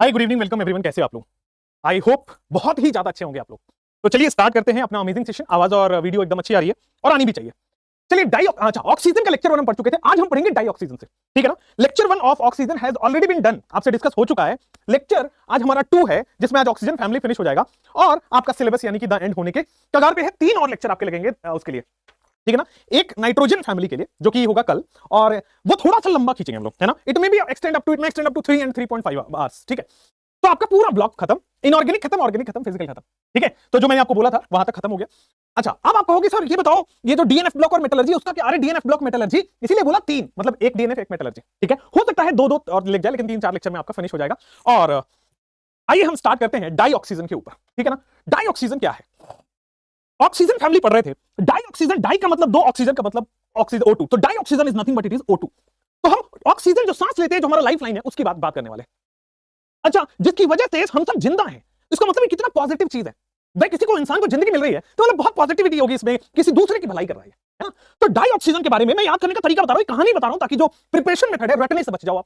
हाय, good evening, welcome everyone. कैसे हो आप लोग? आई होप बहुत ही ज्यादा अच्छे होंगे आप लोग। तो चलिए स्टार्ट करते हैं अपना अमेजिंग सेशन। आवाज और वीडियो एकदम अच्छी आ रही है और आनी भी चाहिए। चलिए ऑक्सीजन का लेक्चर 1 हम पढ़ चुके थे, आज हम पढ़ेंगे डाई ऑक्सीजन से, ठीक है ना। Lecture 1 of oxygen has already been done, आपसे डिस्कस हो चुका है। लेक्चर आज हमारा 2 है, जिसमें आज ऑक्सीजन फैमिली फिनिश हो जाएगा और आपका सिलेबस यानी कि द एंड होने के कगार पे है। 3 और लेक्चर आपके लगेंगे उसके लिए, ठीक है ना। एक नाइट्रोजन फैमिली के लिए जो कि होगा कल, और वो थोड़ा सा लंबा खींचेंगे हम लोग, है ना। It may be extend up to 3 and 3.5 hours, ठीक है। तो आपका पूरा ब्लॉक खत्म, इनऑर्गेनिक खत्म, ऑर्गेनिक खत्म, फिजिकल खत्म, ठीक है। तो जो मैंने आपको बोला था वहां तक खत्म हो गया। अच्छा, अब आप कहोगे सर ये बताओ, ये जो डीएनएफ ब्लॉक और मेटलर्जी उसका क्या? अरे डीएनएफ ब्लॉक मेटलर्जी इसीलिए बोला 3, मतलब एक डीएनएफ एक मेटलर्जी, ठीक है। हो सकता है 2 और लिख जाए, लेकिन 3-4 लेक्चर में आपका फिनिश हो जाएगा। और आइए हम स्टार्ट करते हैं डाई ऑक्सीजन के ऊपर, ठीक है ना। डाई ऑक्सीजन क्या है? ऑक्सीजन फैमिली पढ़ रहे थे। डाई ऑक्सीजन, डाई का मतलब 2, ऑक्सीजन का मतलब ऑक्सीजन O2। तो dioxygen is nothing but it is O2। तो हम ऑक्सीजन जो सांस लेते हैं, जो हमारा लाइफ लाइन है, उसकी बात करने वाले। अच्छा, जिसकी वजह से हम सब जिंदा हैं, इसका मतलब कितना पॉजिटिव चीज है भाई। किसी को, इंसान को जिंदगी मिल रही है तो मतलब बहुत पॉजिटिविटी होगी इसमें, किसी दूसरे की भलाई कर रहा है ना। तो डाई ऑक्सीजन के बारे में मैं याद करने का तरीका बता रहा हूं, कहानी बता रहा हूं, ताकि जो प्रिपरेशन मेथड है रटने से बच जाओ आप,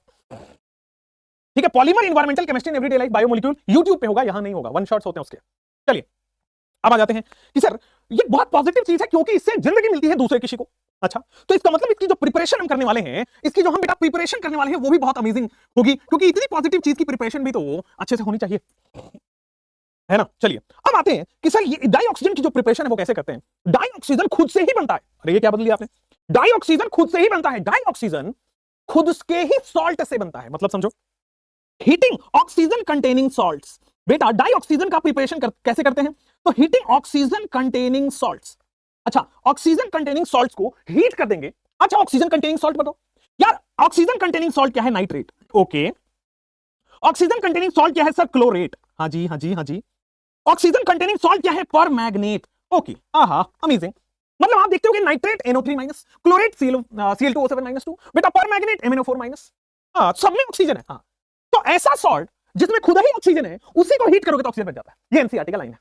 ठीक है। Polymer environmental chemistry in everyday life biomolecule YouTube पे होगा, यहां नहीं होगा, वन शॉट्स होते हैं उसके। चलिए अब आ जाते हैं कि सर ये बहुत पॉजिटिव चीज है क्योंकि इससे जिंदगी मिलती है दूसरे किसी को। अच्छा, तो इसका मतलब इसकी जो प्रिपरेशन हम करने वाले हैं, इसकी जो हम बेटा प्रिपरेशन करने वाले हैं, वो भी बहुत अमेजिंग होगी, क्योंकि इतनी पॉजिटिव चीज की प्रिपरेशन भी तो अच्छे से होनी चाहिए, है ना। चलिए अब आते हैं कि सर ये डाई ऑक्सीजन की जो प्रिपरेशन है वो कैसे करते हैं। डाई ऑक्सीजन खुद से ही बनता है। अरे ये क्या बदल दिया आपने? डाई ऑक्सीजन खुद से ही बनता है। डाई ऑक्सीजन खुद के ही सॉल्ट से बनता है, मतलब समझो, हीटिंग ऑक्सीजन कंटेनिंग सॉल्ट्स। बेटा डाई ऑक्सीजन का प्रिपरेशन कैसे करते हैं? तो हीटिंग ऑक्सीजन कंटेनिंग सॉल्ट्स। अच्छा, ऑक्सीजन कंटेनिंग सॉल्ट्स को हीट कर देंगे। अच्छा, ऑक्सीजन कंटेनिंग सॉल्ट बताओ यार। ऑक्सीजन कंटेनिंग सॉल्ट क्या है? Nitrate. Okay, oxygen containing salt क्या है सर? क्लोरेट। हाँ जी, हाँ जी, हाँ जी। ऑक्सीजन कंटेनिंग सॉल्ट क्या है? परमैंगनेट। ओके, आहा, अमेजिंग। मतलब आप देखते हो कि नाइट्रेट NO3-, क्लोरेट Cl2O7-2, बेटा परमैंगनेट MnO4-। सब में ऑक्सीजन है। हाँ, तो ऐसा सॉल्ट जिसमें खुद ही ऑक्सीजन है, उसी को हीट करोगे तो ऑक्सीजन बन जाता है। ये एनसीईआरटी का लाइन है।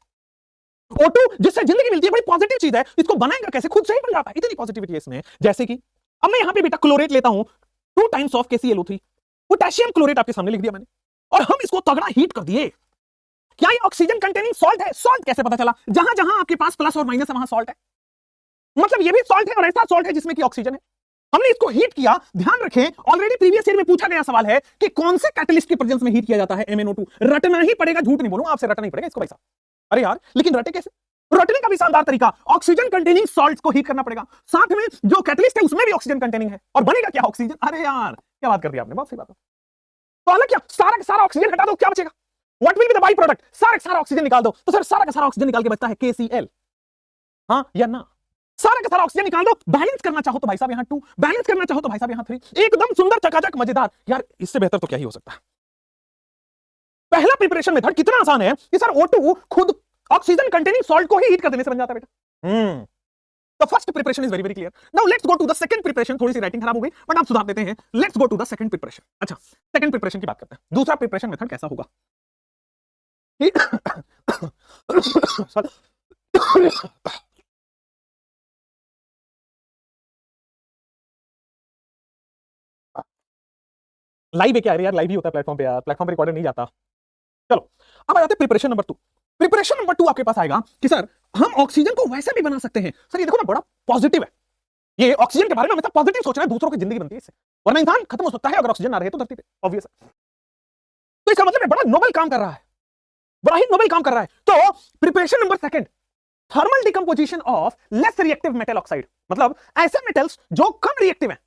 O2 जिससे जिंदगी मिलती है, बड़ी पॉजिटिव चीज है, इसको बनाएगा कैसे? खुद से ही बन जाता है। इतनी पॉजिटिविटी है इसमें। जैसे कि अब मैं यहां पे बेटा क्लोरेट लेता हूं, 2 times of KClO3, potassium chlorate आपके सामने लिख दिया मैंने, और हम इसको तगड़ा हीट कर दिए। क्या ये ऑक्सीजन कंटेनिंग सॉल्ट है? सॉल्ट कैसे पता चला? जहां जहां आपके पास प्लस और माइनस है वहां सॉल्ट है, मतलब ये भी सॉल्ट है और ऐसा सॉल्ट है जिसमें कि ऑक्सीजन है। हमने इसको हीट किया। ध्यान रखें, ऑलरेडी प्रीवियस ईयर में पूछा गया सवाल है कि कौन से कैटलिस्ट के प्रेजेंस में हीट किया जाता है MnO2। रटना ही पड़ेगा, झूठ नहीं बोलूंगा आपसे, रटना ही पड़ेगा इसको भाई साहब। अरे यार, लेकिन रटे कैसे? रटने का भी शानदार तरीका, ऑक्सीजन कंटेनिंग सॉल्ट्स को हीट करना पड़ेगा, साथ में जो कैटलिस्ट है उसमें भी ऑक्सीजन कंटेनिंग है, और बनेगा क्या? ऑक्सीजन। अरे यार, क्या बात कर दी आपने, बहुत सही बात है। तो अलग क्या, सारा का सारा ऑक्सीजन हटा दो, क्या बचेगा? What will be the by product? सारा का सारा ऑक्सीजन निकाल दो, तो सर सारा का सारा ऑक्सीजन निकाल के बचता है KCl। हाँ या ना? सारा का सारा ऑक्सीजन निकाल दो। बैलेंस करना चाहो तो भाई साहब यहां 2, बैलेंस करना चाहो तो भाई साहब यहां 3। एकदम सुंदर, चकाचक, मजेदार। यार इससे बेहतर तो क्या ही हो सकता है। पहला प्रिपरेशन मेथड कितना आसान है कि सर O2 खुद ऑक्सीजन कंटेनिंग सॉल्ट को ही हीट कर देने से बन जाता है बेटा। तो first preparation is very very clear. Now let's go to the second preparation. थोड़ी सी राइटिंग खराब हो गई, बट आप सुधार देते हैं। Let's go to the second preparation. अच्छा, सेकंड प्रिपरेशन की बात करते हैं। दूसरा प्रिपरेशन मेथड कैसा होगा? लाइव है क्या यार? लाइव ही होता है प्लेटफॉर्म पे यार, प्लेटफॉर्म पे रिकॉर्डेड नहीं जाता। चलो अब आ जाते हैं प्रिपरेशन नंबर 2। प्रिपरेशन नंबर 2 आपके पास आएगा कि सर हम ऑक्सीजन को वैसे भी बना सकते हैं। सर ये देखो ना, बड़ा पॉजिटिव है। ये ऑक्सीजन के बारे में हमेशा पॉजिटिव सोचना है, दूसरों की जिंदगी बनती है इससे, वरना इंसान खत्म हो सकता है अगर ऑक्सीजन ना रहे तो धरती पे, ऑब्वियस है। तो इसका मतलब बड़ा नोबल काम कर रहा है, बड़ा ही नोबल काम कर रहा है। तो preparation number 2, thermal decomposition of less reactive metal oxide. मतलब ऐसे मेटल्स जो कम रिएक्टिव हैं,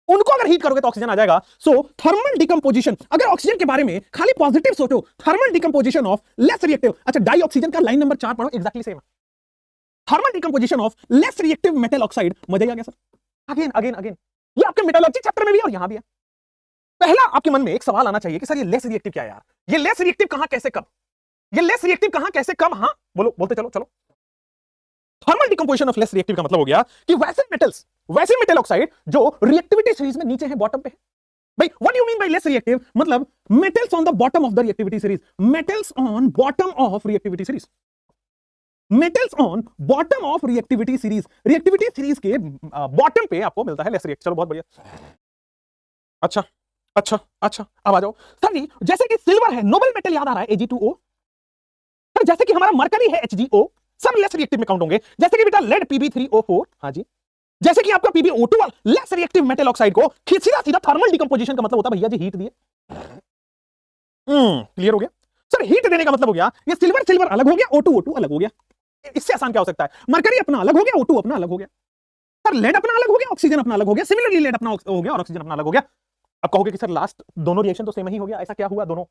उनको अगर हीट करोगे तो ऑक्सीजन आ जाएगा। सो थर्मल डिकम्पोजिशन, अगर ऑक्सीजन के बारे में खाली पॉजिटिव सोचो, thermal decomposition of less reactive. अच्छा, डाई ऑक्सीजन का लाइन नंबर 4 पढ़ो, एक्जेक्टली सेम है। Thermal decomposition of less reactive metal oxide. मजा ही आ गया सर। अगेन अगेन अगेन, ये आपके मेटलर्जी चैप्टर में भी है और यहां भी है। पहला आपके मन में एक सवाल आना चाहिए कि सर ये लेस रिएक्टिव क्या है यार? ये लेस रिएक्टिव कहां, कैसे, कब? ये लेस रिएक्टिव कहां, कैसे, कब? हाँ बोलो, बोलते चलो चलो। Thermal decomposition of less reactive का मतलब हो गया कि वैसे मेटल्स, वैसे मेटल ऑक्साइड जो रिएक्टिविटी सीरीज में नीचे है, बॉटम पे है। भाई what do you mean by less reactive? मतलब metals on the bottom of the reactivity series, metals on bottom of reactivity series, metals on bottom of reactivity series. Reactivity series के bottom पे आपको मिलता है less reactive. चलो बहुत बढ़िया। अच्छा, अच्छा अच्छा, अब आ जाओ सर जी। जैसे कि सिल्वर है नोबल मेटल, याद आ रहा है Ag2O। सर जैसे कि हमारा मरकरी है HgO, सब लेस रिएक्टिव में काउंट होंगे। जैसे कि बेटा लेड Pb3O4, हाँ जी। जैसे कि आपका PbO2 less reactive metal oxide को सीधा सीधा थर्मल डिकम्पोजिशन का मतलब होता है भैया जी हीट दिए। क्लियर हो गया सर। हीट देने का मतलब हो गया ये सिल्वर सिल्वर अलग हो गया, O2 अलग हो गया। इससे आसान क्या हो सकता है? मरकरी अपना अलग हो गया, O2 अपना अलग हो गया। सर लेड अपना अलग हो गया, ऑक्सीजन अपना अलग हो गया। सिमिलरली लेड अपना हो गया और ऑक्सीजन अपना अलग हो गया। अब कहोगे कि सर लास्ट दोनों रिएक्शन तो सेम ही हो गया, ऐसा क्या हुआ दोनों?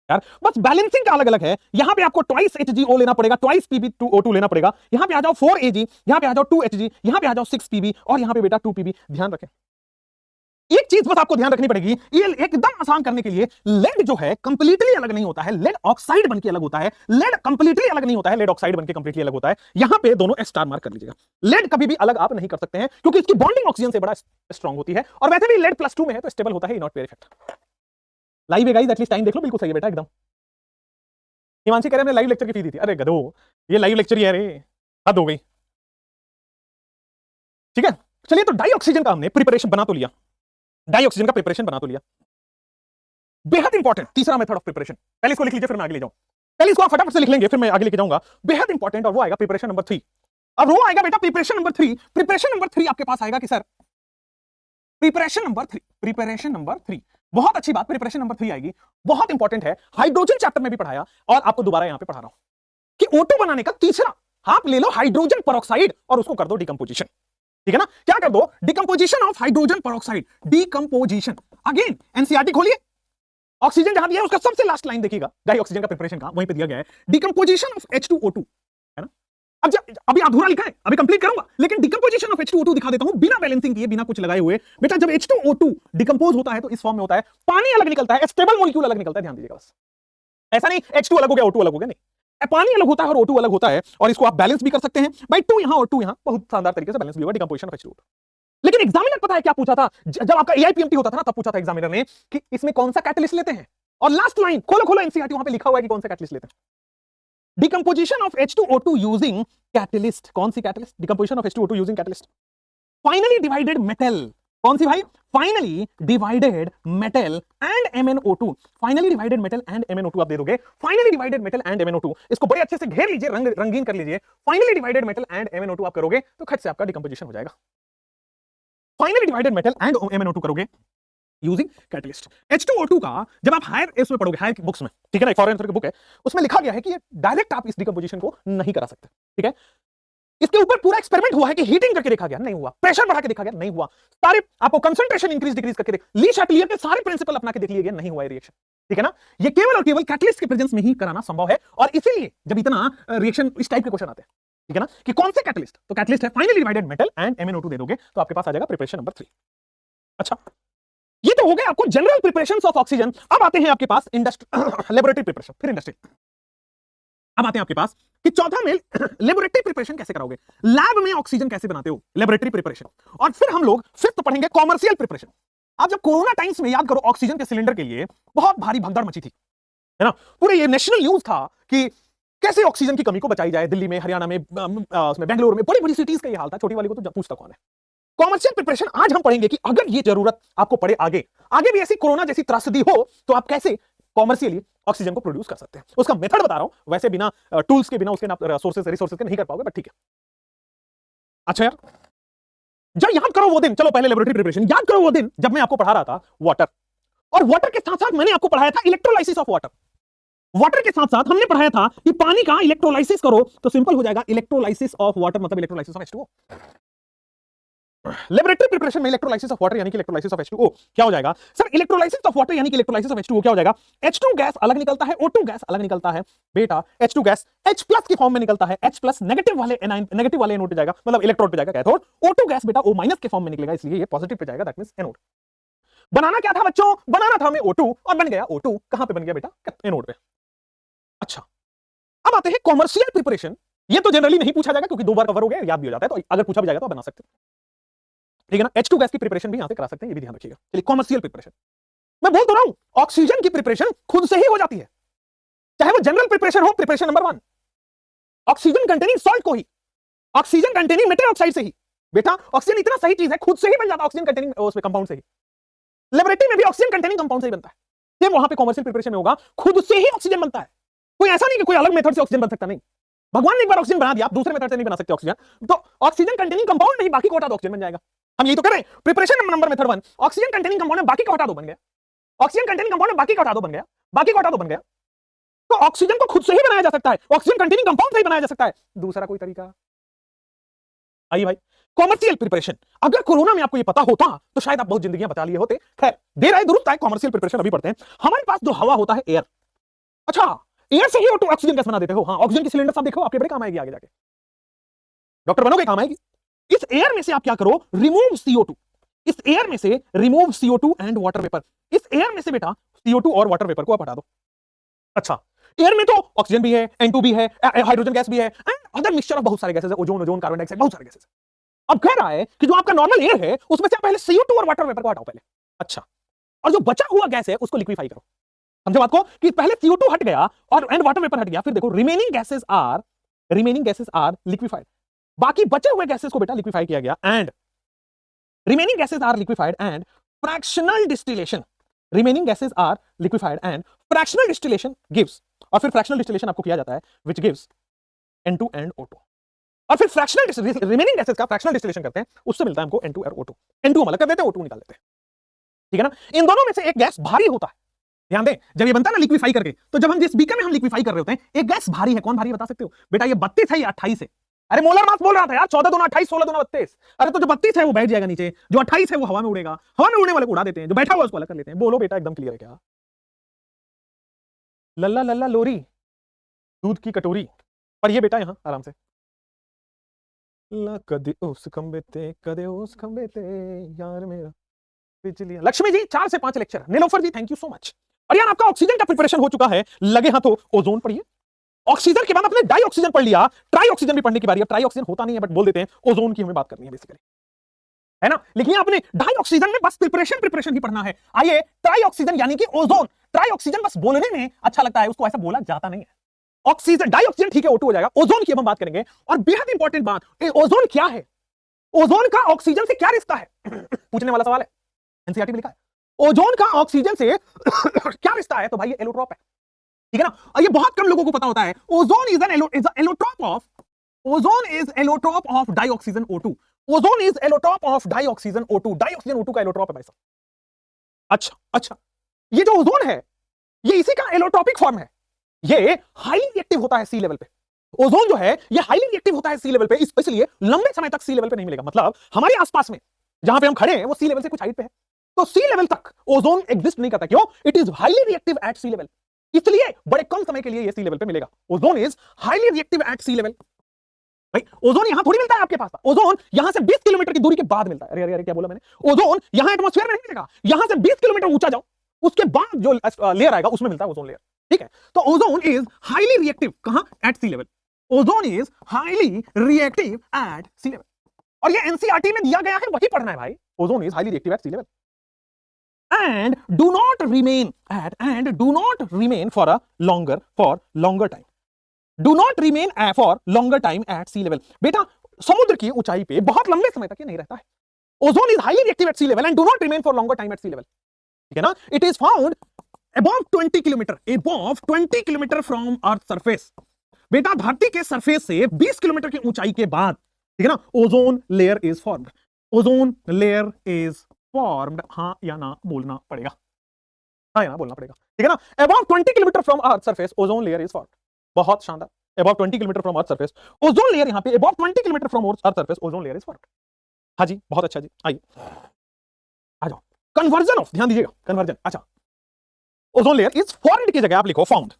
यार बस बैलेंसिंग का अलग अलग है। यहां पे आपको ट्वाइस HgO लेना पड़ेगा, ट्वाइस Pb2O2 लेना पड़ेगा। यहां पे आ जाओ 4Ag, यहां पे आ जाओ 2Hg, यहां पे आ जाओ 6Pb और यहां पे बेटा 2Pb। ध्यान रखें एक चीज बस आपको ध्यान रखनी पड़ेगी, ये एकदम आसान करने के लिए लेड जो है कंप्लीटली अलग नहीं होता है, लेड ऑक्साइड बनके अलग होता है। लेड कंप्लीटली अलग नहीं होता है, लेड ऑक्साइड बनके कंप्लीटली अलग होता है। यहां पे दोनों स्टार मार्क कर लीजिएगा। लेड कभी भी अलग आप नहीं कर सकते हैं क्योंकि इसकी बॉन्डिंग ऑक्सीजन से बड़ा स्ट्रांग होती है और वैसे भी लेड +2 में है तो स्टेबल होता है, नॉट पेयर इफेक्ट। लाइव है गाइस, एटलीस्ट टाइम देख लो, बिल्कुल सही है बेटा एकदम। हिमांशी कह रहे हमने लाइव लेक्चर की फी दी थी। अरे गधो, ये लाइव लेक्चर ही है रे, हद हो गई। ठीक है चलिए, तो डाई ऑक्सीजन का हमने प्रिपरेशन बना तो लिया, डाई ऑक्सीजन का प्रिपरेशन बना तो लिया। बेहद इंपॉर्टेंट तीसरा मेथड ऑफ प्रिपरेशन, पहले इसको लिख लीजिए फिर मैं आगे ले जाऊं। पहले इसको आप फटाफट से लिख लेंगे फिर मैं आगे लेके जाऊंगा। बेहद इंपॉर्टेंट और वो आएगा प्रिपरेशन नंबर 3। अब वो आएगा बेटा प्रिपरेशन नंबर 3। प्रिपरेशन नंबर 3 आपके पास आएगा कि sir preparation number 3, preparation number 3 बहुत अच्छी बात, प्रिपरेशन नंबर 3 आएगी, बहुत इंपॉर्टेंट है। हाइड्रोजन चैप्टर में भी पढ़ाया और आपको दोबारा यहां पे पढ़ा रहा हूं कि O2 बनाने का तीसरा आप ले लो हाइड्रोजन पेरोक्साइड और उसको कर दो डिकम्पोजिशन। ठीक है ना, क्या कर दो? Decomposition of hydrogen peroxide, decomposition. Again NCERT खोलिए, ऑक्सीजन जहां दिया है उसका सबसे लास्ट लाइन देखिएगा, डाई ऑक्सीजन का प्रिपरेशन का वहीं पे दिया गया है, डिकम्पोजिशन ऑफ H2O2, है ना। अब जब अभी अधूरा लिखा है, अभी कंप्लीट करूंगा, लेकिन डिकम्पोजिशन ऑफ H2O2 दिखा देता हूं बिना बैलेंसिंग किए, बिना कुछ लगाए हुए। बेटा जब H2O2 डिकम्पोज होता है तो इस फॉर्म में होता है, पानी अलग निकलता है, स्टेबल मॉलिक्यूल अलग निकलता है। ध्यान दीजिएगा बस, ऐसा नहीं H2 अलग हो गया O2 अलग हो गया, नहीं, पानी अलग होता है और O2 अलग होता है और इसको आप बैलेंस भी कर सकते हैं भाई, 2 यहां और 2 यहां, बहुत शानदार तरीके से बैलेंस भी होगा डिकम्पोजिशन ऑफ H2O2। लेकिन एग्जामिनर पता है क्या पूछा था? जब आपका AIPMT होता था ना, तब पूछा था एग्जामिनर ने कि इसमें कौन सा कैटलिस्ट लेते हैं, और लास्ट लाइन खोलो खोलो एनसीईआरटी, वहां पे लिखा हुआ है कि कौन सा कैटलिस्ट लेते हैं। Decomposition of H2O2 using catalyst, कौन सी catalyst? Decomposition of H2O2 using catalyst, finely divided metal, कौन सी भाई? Finely divided metal and MnO2, finely divided metal and MnO2 आप दे दोगे, finally divided metal and MnO2, इसको बड़े अच्छे से घेर लीजिए, रंगीन कर लीजिए। Finally divided metal and MnO2 आप करोगे तो खट से आपका डिकम्पोजिशन हो जाएगा। Finally divided metal and MnO2 करोगे यूजिंग कैटलिस्ट। H2O2 का जब आप हायर इसमें पढ़ोगे, हायर बुक्स में, ठीक है ना, एक फॉरेन ऑथर की बुक है, उसमें लिखा गया है कि ये डायरेक्ट आप इस डिकम्पोजिशन को नहीं करा सकते। ठीक है, इसके ऊपर पूरा एक्सपेरिमेंट हुआ है कि हीटिंग करके देखा गया, नहीं हुआ, प्रेशर बढ़ा के देखा गया, नहीं हुआ, सारे आपको कंसंट्रेशन इंक्रीज डिक्रीज करके ली शैटलियर के सारे प्रिंसिपल अपना के देख लिए गए, नहीं हुआ ये रिएक्शन। ठीक है ना, ये केवल और केवल कैटलिस्ट के प्रेजेंस में ही कराना संभव है और इसीलिए जब इतना रिएक्शन इस टाइप के क्वेश्चन आते हैं, ठीक है ना, कि कौन से कैटलिस्ट, तो कैटलिस्ट है finally divided metal and MnO2 दे दोगे तो आपके पास आ जाएगा प्रिपरेशन नंबर 3। अच्छा, ये तो हो गया आपको जनरल प्रिपरेशंस ऑफ ऑक्सीजन। अब आते हैं आपके पास इंडस्ट्री लेबोरेटरी प्रिपरेशन, फिर इंडस्ट्री। अब आते हैं आपके पास कि चौथा में लेबोरेटरी प्रिपरेशन कैसे कराओगे, लैब में ऑक्सीजन कैसे बनाते हो, लेबोरेटरी प्रिपरेशन। और फिर हम लोग फिफ्थ पढ़ेंगे कॉमर्शियल प्रिपरेशन। आप जब कोरोना टाइम्स में याद करो, ऑक्सीजन के सिलेंडर के लिए बहुत भारी भगदड़ मची थी, है ना, पूरे ये नेशनल न्यूज था कि कैसे ऑक्सीजन की कमी को बचाई जाए। दिल्ली में, हरियाणा में, उसमें बेंगलुरु में, बड़ी बड़ी सिटीज का ये हाल था, छोटी वाली को तो पूछता कौन है। कॉमर्शियल प्रिपरेशन आज हम पढ़ेंगे कि अगर ये जरूरत आपको पड़े आगे भी ऐसी कोरोना जैसी त्रासदी हो तो आप कैसे कॉमर्शियली ऑक्सीजन को प्रोड्यूस कर सकते हैं। उसका मेथड बता रहा हूं, वैसे बिना टूल्स के, बिना उसके सोर्सेस रिसोर्सेस के नहीं कर पाओगे, बट ठीक है। अच्छा यार, जब याद करो वो दिन, चलो पहले लेबोरेटरी प्रिपरेशन याद करो वो दिन जब मैं आपको पढ़ा रहा था वाटर, और वाटर के साथ साथ मैंने आपको पढ़ाया था इलेक्ट्रोलाइसिस ऑफ वाटर। वाटर के साथ साथ हमने पढ़ाया था कि पानी का इलेक्ट्रोलाइसिस करो तो सिंपल हो जाएगा, इलेक्ट्रोलाइसिस ऑफ वाटर मतलब electrolysis of H2O। Laboratory preparation में इलेक्ट्रोलाइसिस ऑफ वाटर यानी कि इलेक्ट्रोलाइसिस ऑफ H2O क्या हो जाएगा सर? इलेक्ट्रोलाइसिस ऑफ वाटर यानी कि इलेक्ट्रोलाइसिस ऑफ H2O क्या हो जाएगा? H2 गैस अलग निकलता है, O2 गैस अलग निकलता है बेटा। H2 गैस H+ की फॉर्म में निकलता है, H+ नेगेटिव वाले एनोड पे जाएगा, मतलब इलेक्ट्रोड पे जाएगा कैथोड। O2 गैस बेटा O- के फॉर्म में निकलेगा, इसलिए ये पॉजिटिव पे जाएगा, दैट मींस एनोड। बनाना क्या था बच्चों? बनाना था हमें O2 और बन गया O2, कहां पे बन गया बेटा? एनोड पे। अच्छा, अब आते हैं कॉमर्शियल प्रिपरेशन। ये तो जनरली नहीं पूछा जाएगा क्योंकि 2 बार कवर हो गया, याद भी हो जाता है, तो अगर पूछा भी जाएगा तो बना सकते हैं, ठीक है ना। H2 गैस की प्रिपरेशन भी यहां से करा सकते हैं, ये भी ध्यान रखिएगा। चलिए कॉमर्शियल प्रिपरेशन, मैं बोल तो रहा हूं ऑक्सीजन की प्रिपरेशन खुद से ही हो जाती है, चाहे वो जनरल प्रिपरेशन हो, preparation number 1 oxygen containing salt को ही, ऑक्सीजन कंटेनिंग मेटल ऑक्साइड से ही बेटा, ऑक्सीजन इतना सही चीज है खुद से ही बन जाता है, ऑक्सीजन कंटेनिंग उसमें कंपाउंड से ही। लेबोरेटरी में भी ऑक्सीजन कंटेनिंग कंपाउंड से ही बनता है, सिर्फ वहां पे कॉमर्शियल प्रिपरेशन में होगा खुद से ही ऑक्सीजन बनता है। कोई ऐसा नहीं कि कोई अलग मेथड से ऑक्सीजन बन सकता, नहीं। भगवान ने एक बार ऑक्सीजन बना दिया, आप दूसरे मेथड से नहीं बना सकते ऑक्सीजन, तो ऑक्सीजन कंटेनिंग कंपाउंड नहीं, बाकी को हटा दो ऑक्सीजन बन जाएगा। हम यही तो कर रहे हैं। Preparation number method 1, oxygen containing compound में बाकी को हटा दो, बन गया। ऑक्सीजन कंटेनिंग कंपाउंड में बाकी को हटा दो, बन गया। बाकी को हटा दो, बन गया। तो ऑक्सीजन को खुद से ही बनाया जा सकता है, ऑक्सीजन कंटेनिंग कंपाउंड से ही बनाया जा सकता है, दूसरा कोई तरीका? आइए भाई, कॉमर्शियल प्रिपरेशन। अगर कोरोना में आपको ये पता होता तो शायद आप बहुत जिंदगियां बचा लिए होते। खैर, देर आए दुरुस्त आए, कॉमर्शियल प्रिपरेशन अभी पढ़ते हैं। हमारे पास जो हवा होता है एयर, अच्छा एयर से ही ऑक्सीजन गैस बना देते हो। हाँ, ऑक्सीजन की सिलेंडर आप देखो, आपके बड़े काम आएगी आगे जाके, डॉक्टर बनोगे, काम आएगी। इस एयर में से आप क्या करो, रिमूव CO2। इस एयर में से remove CO2 and water vapour. इस एयर में से बेटा CO2 और वाटर वेपर को आप हटा दो। अच्छा, एयर में तो ऑक्सीजन भी है, N2 भी है, हाइड्रोजन गैस भी है, एंड अदर मिक्सचर ऑफ बहुत सारे गैसेस है, ओजोन, कार्बन डाइऑक्साइड, बहुत सारे गैसेस। अब कह रहा है कि जो आपका नॉर्मल एयर है उसमें से आप पहले CO2 और वाटर वेपर को हटाओ पहले। अच्छा, और जो बचा हुआ गैस है उसको लिक्विफाई करो। समझो बात को, कि पहले CO2 हट गया और एंड वाटर वेपर हट गया, फिर देखो रिमेनिंग गैसेस आर लिक्विफाइड। बाकी बचे हुए गैसेस को बेटा लिक्विफाई किया गया, and remaining gases are liquefied and fractional distillation. Remaining gases are liquefied and fractional distillation gives, और फिर फ्रैक्शनल डिस्टिलेशन आपको किया जाता है which gives N2 and O2। और फिर फ्रैक्शनल रिमेनिंग गैसेस का फ्रैक्शनल डिस्टिलेशन करते हैं, उससे मिलता है हमको N2 और O2। N2 हम अलग कर देते हैं, O2 निकाल देते हैं, ठीक है ना। इन दोनों में से एक गैस भारी होता है। ध्यान दें, जब ये बनता है ना लिक्विफाई करके, तो जब हम जिस बीकर में हम लिक्विफाई कर रहे होते हैं, एक गैस भारी है। कौन भारी बता सकते हो बेटा? ये 32 है, ये 28 है। अरे मोलर मास बोल रहा था यार, 14 दूना 28, 16 दूना 32। अरे तो जो 32 है वो बैठ जाएगा नीचे, जो 28 है वो हवा में उड़ेगा। हवा में उड़ने वाले को उड़ा देते हैं, जो बैठा हुआ उसको अलग कर लेते हैं। बोलो बेटा, एकदम क्लियर है क्या? लल्ला लल्ला लोरी, दूध की कटोरी। पर ये बेटा यहां आराम से, कदे उस खंबे ते यार मेरा बिजली। लक्ष्मी जी 4 से 5 lecture. Nilofar ji thank you so much. और यार आपका ऑक्सीजन का प्रिपरेशन हो चुका है, लगे हां तो ओजोन पढ़िए। ऑक्सीजन के बाद आपने डाई ऑक्सीजन पढ़ लिया, ट्राई ऑक्सीजन भी पढ़ने की बारी है। ट्राई ऑक्सीजन होता नहीं है, बट बोल देते हैं ओजोन की हमें बात करनी है बेसिकली, है ना। लेकिन आपने डाई ऑक्सीजन में बस प्रिपरेशन ही पढ़ना है। आइए, ट्राई ऑक्सीजन यानी कि ओजोन। ट्राई ऑक्सीजन बस बोलने में अच्छा लगता है, उसको ऐसा बोला जाता नहीं है। ऑक्सीजन, डाई ऑक्सीजन ठीक है, O2 हो जाएगा। ओजोन की हम बात करेंगे, और बेहद इंपॉर्टेंट बात, ओजोन क्या है, ओजोन का ऑक्सीजन से क्या रिश्ता है? पूछने वाला सवाल है, एनसीईआरटी में लिखा है। ओजोन का ऑक्सीजन से क्या रिश्ता है? तो भाई ये एलोट्रॉप है, ठीक है ना। और ये बहुत कम लोगों को पता होता है। Ozone is allotrope of dioxygen O2। Ozone is allotrope of dioxygen O2। Dioxygen O2 का एलोट्रॉप है भाई साहब। अच्छा, ये जो ओजोन है ये इसी का एलोट्रॉपिक फॉर्म है। ये हाईली रिएक्टिव होता है सी लेवल पे। ओजोन जो है ये हाईली रिएक्टिव होता है सी लेवल पे, इसलिए लंबे समय तक सी लेवल पे नहीं मिलेगा। मतलब हमारे आसपास में जहां पे हम खड़े हैं वो सी लेवल से कुछ हाइट पे है, तो सी लेवल तक ओजोन एग्जिस्ट नहीं करता। क्यों? It is highly reactive at sea level, इसलिए बड़े कम समय के लिए ये सी लेवल पे मिलेगा। Ozone is highly reactive at sea level. भाई ओजोन यहां थोड़ी मिलता है आपके पास, ओजोन यहां से 20 किलोमीटर की दूरी के बाद मिलता है। अरे क्या बोला मैंने? ओजोन यहां एटमॉस्फेयर में नहीं मिलेगा, यहां से 20 किलोमीटर ऊंचा जाओ, उसके बाद जो लेयर आएगा उसमें मिलता है ओजोन लेयर, ठीक है। तो ओजोन इज हाईली रिएक्टिव कहां? At sea level. Ozone is highly reactive at sea level, और ये एनसीईआरटी में दिया गया है, वही पढ़ना है भाई। Ozone is highly reactive at sea level and do not remain for longer time. Do not remain for longer time at sea level. बेटा समुद्र की ऊंचाई पे बहुत लंबे समय तक ये नहीं रहता है। Ozone is highly reactive at sea level and do not remain for longer time at sea level, ठीक है ना। It is found above 20 kilometre from earth surface. बेटा धरती के सरफेस से 20 किलोमीटर की ऊंचाई के बाद, ठीक है ना, ozone layer is formed. Ozone layer is formed, हां या ना बोलना पड़ेगा, हां या ना बोलना पड़ेगा, ठीक है ना। above 20 kilometre from earth surface ozone layer is formed. बहुत शानदार। above 20 kilometre from earth surface ozone layer, यहां पे above 20 kilometre from earth surface ozone layer is formed. हां जी, बहुत अच्छा जी। आइए आ जाओ, कन्वर्जन ऑफ, ध्यान दीजिएगा, कन्वर्जन। अच्छा, ओजोन लेयर इज फॉर्म्ड की जगह आप लिखो found.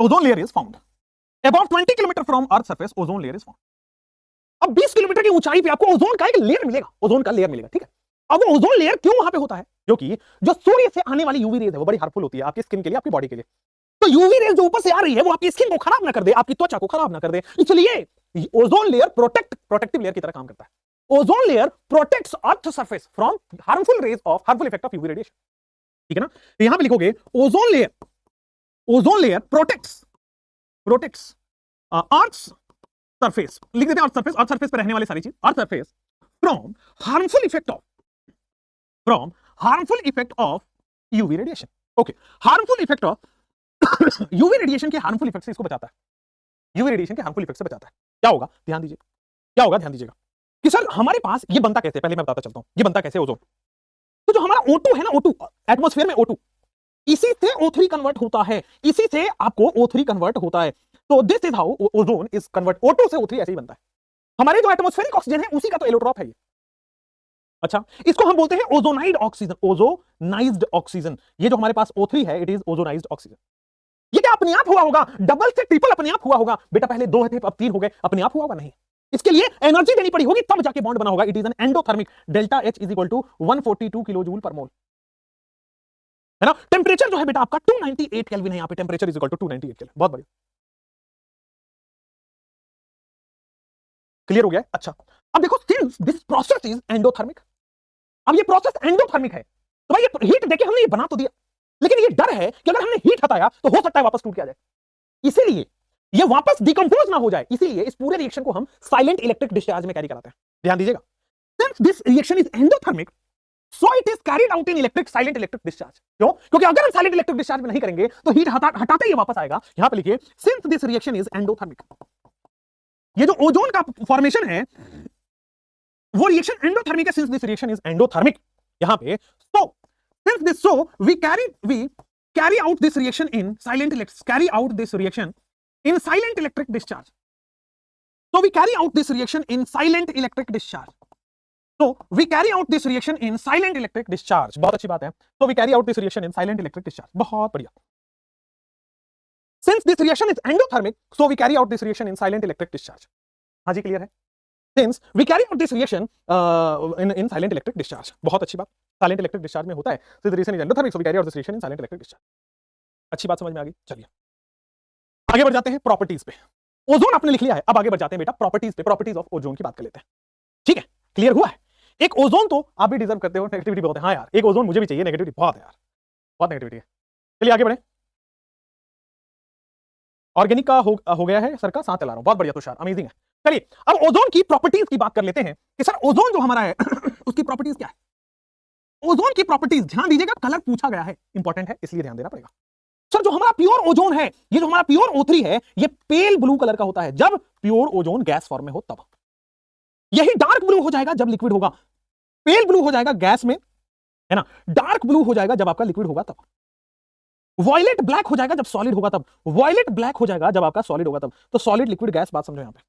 Ozone layer is found above 20 kilometre from earth surface ozone layer is found. अब 20 किलोमीटर की ऊंचाई पे आपको ओजोन का एक लेयर मिलेगा, ओजोन का लेयर मिलेगा, ठीक है। अब वो ओजोन लेयर क्यों वहां पे होता है? क्योंकि जो सूर्य से आने वाली यूवी रेज है वो बड़ी हार्मफुल होती है आपकी स्किन के लिए, आपकी बॉडी के लिए। तो यूवी रेज जो ऊपर से आ रही है वो आपकी स्किन को खराब ना कर दे, आपकी त्वचा को खराब ना कर दे, इसलिए ओजोन लेयर प्रोटेक्टिव लेयर की तरह काम करता है। Ozone layer protects earth surface from harmful effect of UV radiation, ठीक है ना। तो यहां पे लिखोगे ozone layer protects earth surface, लिख देते हैं अर्थ सरफेस पे रहने वाली सारी चीज, earth surface from harmful harmful effect of UV radiation. Okay, harmful effect of UV radiation के हार्मफुल इफेक्ट से इसको बचाता है, यूवी रेडिएशन के हार्मफुल इफेक्ट से बचाता है। क्या होगा ध्यान दीजिए, क्या होगा ध्यान दीजिएगा कि सर हमारे पास ये बनता कैसे, पहले मैं बताता चलता हूं ये बनता कैसे ओजोन। तो जो हमारा O2 है ना, O2 एटमॉस्फेयर में O2, इसी से O3 कन्वर्ट होता है, इसी से आपको O3 कन्वर्ट होता है। तो this is how ozone is convert, O2 से O3 ऐसे ही बनता है। हमारे जो एटमॉस्फेरिक ऑक्सीजन है उसी का तो एलोट्रॉप है ये। अच्छा, इसको हम बोलते हैं ओजोनाइड ऑक्सीजन, ओजोनाइज्ड ऑक्सीजन। ये जो हमारे पास O3 है, इट इज ओजोनाइज्ड ऑक्सीजन। ये क्या अपने आप हुआ होगा? डबल से ट्रिपल अपने आप हुआ होगा बेटा, पहले 2 थे अब 3 हो गए, अपने आप हुआ होगा? नहीं, इसके लिए एनर्जी देनी पड़ी होगी तब जाके बॉन्ड बना होगा। It is an endothermic, delta H is equal to 142 kilojoule per mole, है ना। टेम्परेचर जो है बेटा आपका 298 केल्विन है, यहां पे temperature is equal to 298 kelvin. बहुत बढ़िया, क्लियर हो गया है? अच्छा, अब देखो, since this process is endothermic, अब ये प्रोसेस एंडोथर्मिक है तो भाई ये हीट देके हमने ये बना तो दिया, लेकिन ये डर है कि अगर हमने हीट हटाया तो हो सकता है वापस टूट के आ जाए, इसीलिए ये वापस डिकंपोज ना हो जाए, इसीलिए इस पूरे रिएक्शन को हम साइलेंट इलेक्ट्रिक डिस्चार्ज में कैरी कराते हैं। ध्यान दीजिएगा, since this reaction is endothermic so it is carried out in electric, silent electric discharge. क्यों? क्योंकि अगर हम साइलेंट इलेक्ट्रिक डिस्चार्ज में नहीं करेंगे तो हीट हटाते ही वापस आएगा। यहां पे लिखिए, since this reaction is endothermic, ये जो ओजोन का फॉर्मेशन है वो रिएक्शन एंडोथर्मिक है, since this reaction is endothermic. यहां पे so since this, so we carry out this reaction in silent electric, carry out this reaction in silent electric discharge. So we carry out this reaction in silent electric discharge. So we carry out this reaction in silent electric discharge. बहुत अच्छी बात है। So we carry out this reaction in silent electric discharge. बहुत बढ़िया। Since this reaction is endothermic, so we carry out this reaction in silent electric discharge. हाँ जी, clear है? Since we carry out this reaction in silent electric discharge. बहुत अच्छी बात। Silent electric discharge में होता है। So the reaction is endothermic, so we carry out this reaction in silent electric discharge. अच्छी बात समझ में आ गई? चलिए आगे बढ़ जाते हैं प्रॉपर्टीज पे। ओजोन आपने लिख लिया है, अब आगे बढ़ जाते हैं बेटा प्रॉपर्टीज पे, प्रॉपर्टीज ऑफ ओजोन की बात कर लेते हैं। ठीक है, क्लियर हुआ है? एक ओजोन तो आप भी डिजर्व करते हो, नेगेटिविटी बहुत है। हाँ यार, एक ओजोन मुझे भी चाहिए, नेगेटिविटी बहुत है यार, बहुत नेगेटिविटी है। चलिए आगे बढ़े। ऑर्गेनिक का हो गया है सर का, साथ चला रहा हूं, बहुत बढ़िया तुषार, अमेजिंग है। चलिए अब ओजोन की प्रॉपर्टीज की बात कर लेते हैं कि सर ओजोन जो हमारा है उसकी प्रॉपर्टीज क्या है। ओजोन की प्रॉपर्टीज ध्यान दीजिएगा, कलर पूछा गया है, इंपॉर्टेंट है इसलिए ध्यान देना पड़ेगा। सर जो हमारा प्योर ओजोन है, ये जो हमारा प्योर O3 है, ये पेल ब्लू कलर का होता है जब प्योर ओजोन गैस फॉर्म में हो तब। यही डार्क ब्लू हो जाएगा जब लिक्विड होगा, पेल ब्लू हो जाएगा गैस में, है ना, डार्क ब्लू हो जाएगा जब आपका लिक्विड होगा तब, वॉयलेट ब्लैक हो जाएगा जब सॉलिड होगा तब, वॉयलेट ब्लैक हो जाएगा जब आपका सॉलिड होगा तब। तो सॉलिड लिक्विड गैस बात समझो यहां पे,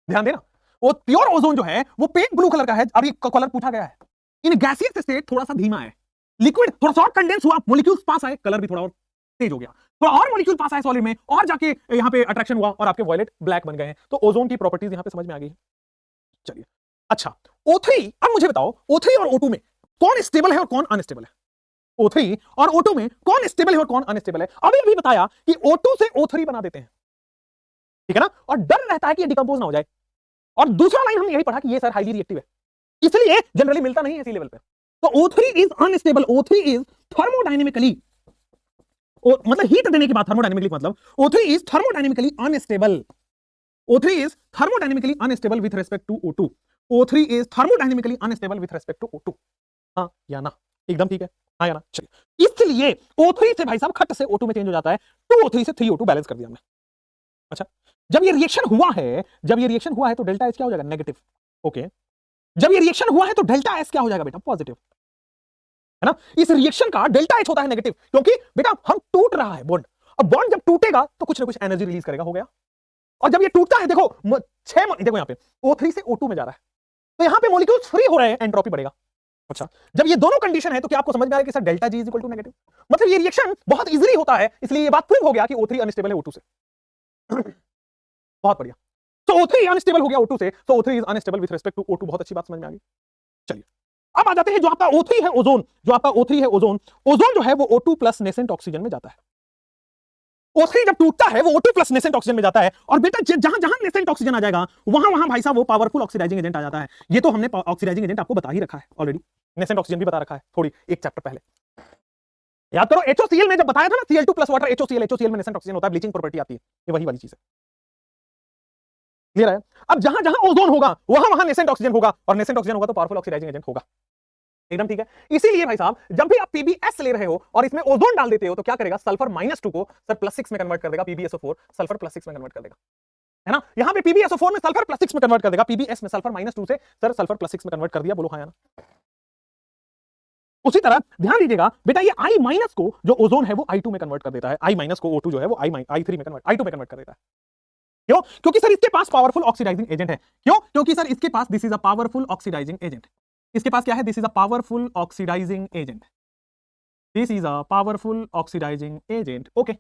ध्यान देना। वो प्योर ओजोन जो है वो पेल ब्लू कलर का है, अब ये कलर पूछा गया है। इन गैसियस स्टेट थोड़ा सा धीमा है, लिक्विड थोड़ा सा और कंडेंस हुआ, मॉलिक्यूल्स पास आए, कलर भी थोड़ा और तेज हो गया, थोड़ा और मॉलिक्यूल पास आए सॉलिड में और जाके यहां पे अट्रैक्शन हुआ और आपके वॉयलेट ब्लैक बन गए हैं। तो ओजोन की प्रॉपर्टीज यहां पे समझ में आ गई है। चलिए अच्छा, O3, अब मुझे बताओ O3 और O2 में कौन स्टेबल है और कौन अनस्टेबल है? O3 और O2 में कौन स्टेबल है और कौन अनस्टेबल है? अभी बताया कि O2 से O3 बना देते हैं, ठीक है ना, और डर रहता है कि ये डिकंपोज ना हो जाए। और दूसरा लाइन हमने यही पढ़ा कि ये सर हाईली रिएक्टिव है, इसलिए जनरली मिलता नहीं है इसी लेवल पे। तो O3 is unstable, O3 is thermodynamically, मतलब हीट देने के बाद थर्मोडायनेमिकली, मतलब O3 is thermodynamically unstable, O3 is thermodynamically unstable with respect to O2, O3 is thermodynamically unstable with respect to O2। हाँ या ना? एकदम ठीक है, हाँ या ना? चलिए, इसलिए O3 से भाई साहब खट से O2 में चेंज हो जाता है, 2O3 से 3O2 बैलेंस कर दिया हमने। अच्छा, जब ये रिएक्शन हुआ है तो डेल्टा H क्या हो जाएगा? नेगेटिव। ओके, जब ये रिएक्शन हुआ है तो डेल्टा S क्या हो जाएगा बेटा? पॉजिटिव, है ना। इस रिएक्शन का डेल्टा H होता है नेगेटिव, क्योंकि बेटा हम टूट रहा है बॉन्ड, अब बॉन्ड जब टूटेगा तो कुछ ना कुछ एनर्जी रिलीज करेगा, हो गया। और जब ये टूटता है, देखो देखो यहां पे O3 से O2 में जा रहा है, तो यहां पे मॉलिक्यूल्स फ्री हो रहे हैं, एंट्रोपी बढ़ेगा। अच्छा, जब ये दोनों कंडीशन है तो क्या आपको समझ में आ रहा है कि sir delta G is equal to negative, मतलब ये रिएक्शन बहुत इजीली होता है, इसलिए ये बात प्रूव हो गया कि O3 अनस्टेबल है O2 से। बहुत बढ़िया, तो O3 अनस्टेबल हो गया O2 से, तो O3 is unstable with respect to O2। बहुत अच्छी बात समझ में आ गई। चलिए अब आ जाते हैं जो आपका O3 है ओजोन, ओजोन जो है वो O2 प्लस नेसेंट ऑक्सीजन में जाता है। O3 जब टूटता है वो O2 प्लस नेसेंट ऑक्सीजन में जाता है, और बेटा जहां जहां नेसेंट ऑक्सीजन आ जाएगा वहां भाई साहब वो पावरफुल ऑक्सीडाइजिंग एजेंट आ जाता है। ये तो हमने ऑक्सीडाइजिंग एजेंट आपको बता ही रखा है ऑलरेडी, नेसेंट ऑक्सीजन भी बता रखा है थोड़ी एक चैप्टर पहले, याद करो। HOCl में जब बताया था ना, Cl2 प्लस वाटर HOCl में नेसेंट ऑक्सीजन होता है, ब्लीचिंग प्रॉपर्टी आती है, ये वही वाली चीज है। क्लियर है? अब जहां जहां ओजोन होगा वहां नेसेंट ऑक्सीजन होगा, और नेसेंट ऑक्सीजन होगा तो पावरफुल ऑक्सीडाइजिंग एजेंट होगा। एकदम ठीक है। इसीलिए भाई साहब जब भी आप पीबीएस ले रहे हो और इसमें ओजोन डाल देते हो तो क्या करेगा, सल्फर -2 को सर +6 में कन्वर्ट कर देगा, पीबीएसओ4 सल्फर +6 में कन्वर्ट कर देगा, है ना। यहां पे पीबीएसओ4 में सल्फर +6 में कन्वर्ट कर देगा, पीबीएस में सल्फर -2 से सर सल्फर +6 में कन्वर्ट कर दिया, बोलो हाँ या ना। उसी तरह ध्यान दीजिएगा बेटा, ये I- को जो ओजोन है वो I2 में कन्वर्ट कर देता है, I- को O2 जो है वो I3 में कन्वर्ट, I2 में कन्वर्ट कर देता है। क्यों? क्योंकि सर इसके पास पावरफुल ऑक्सीडाइजिंग एजेंट है। क्यों? क्योंकि सर इसके पास this is a powerful oxidising agent. इसके पास क्या है? This is a powerful oxidising agent. This is a powerful oxidising agent. Okay,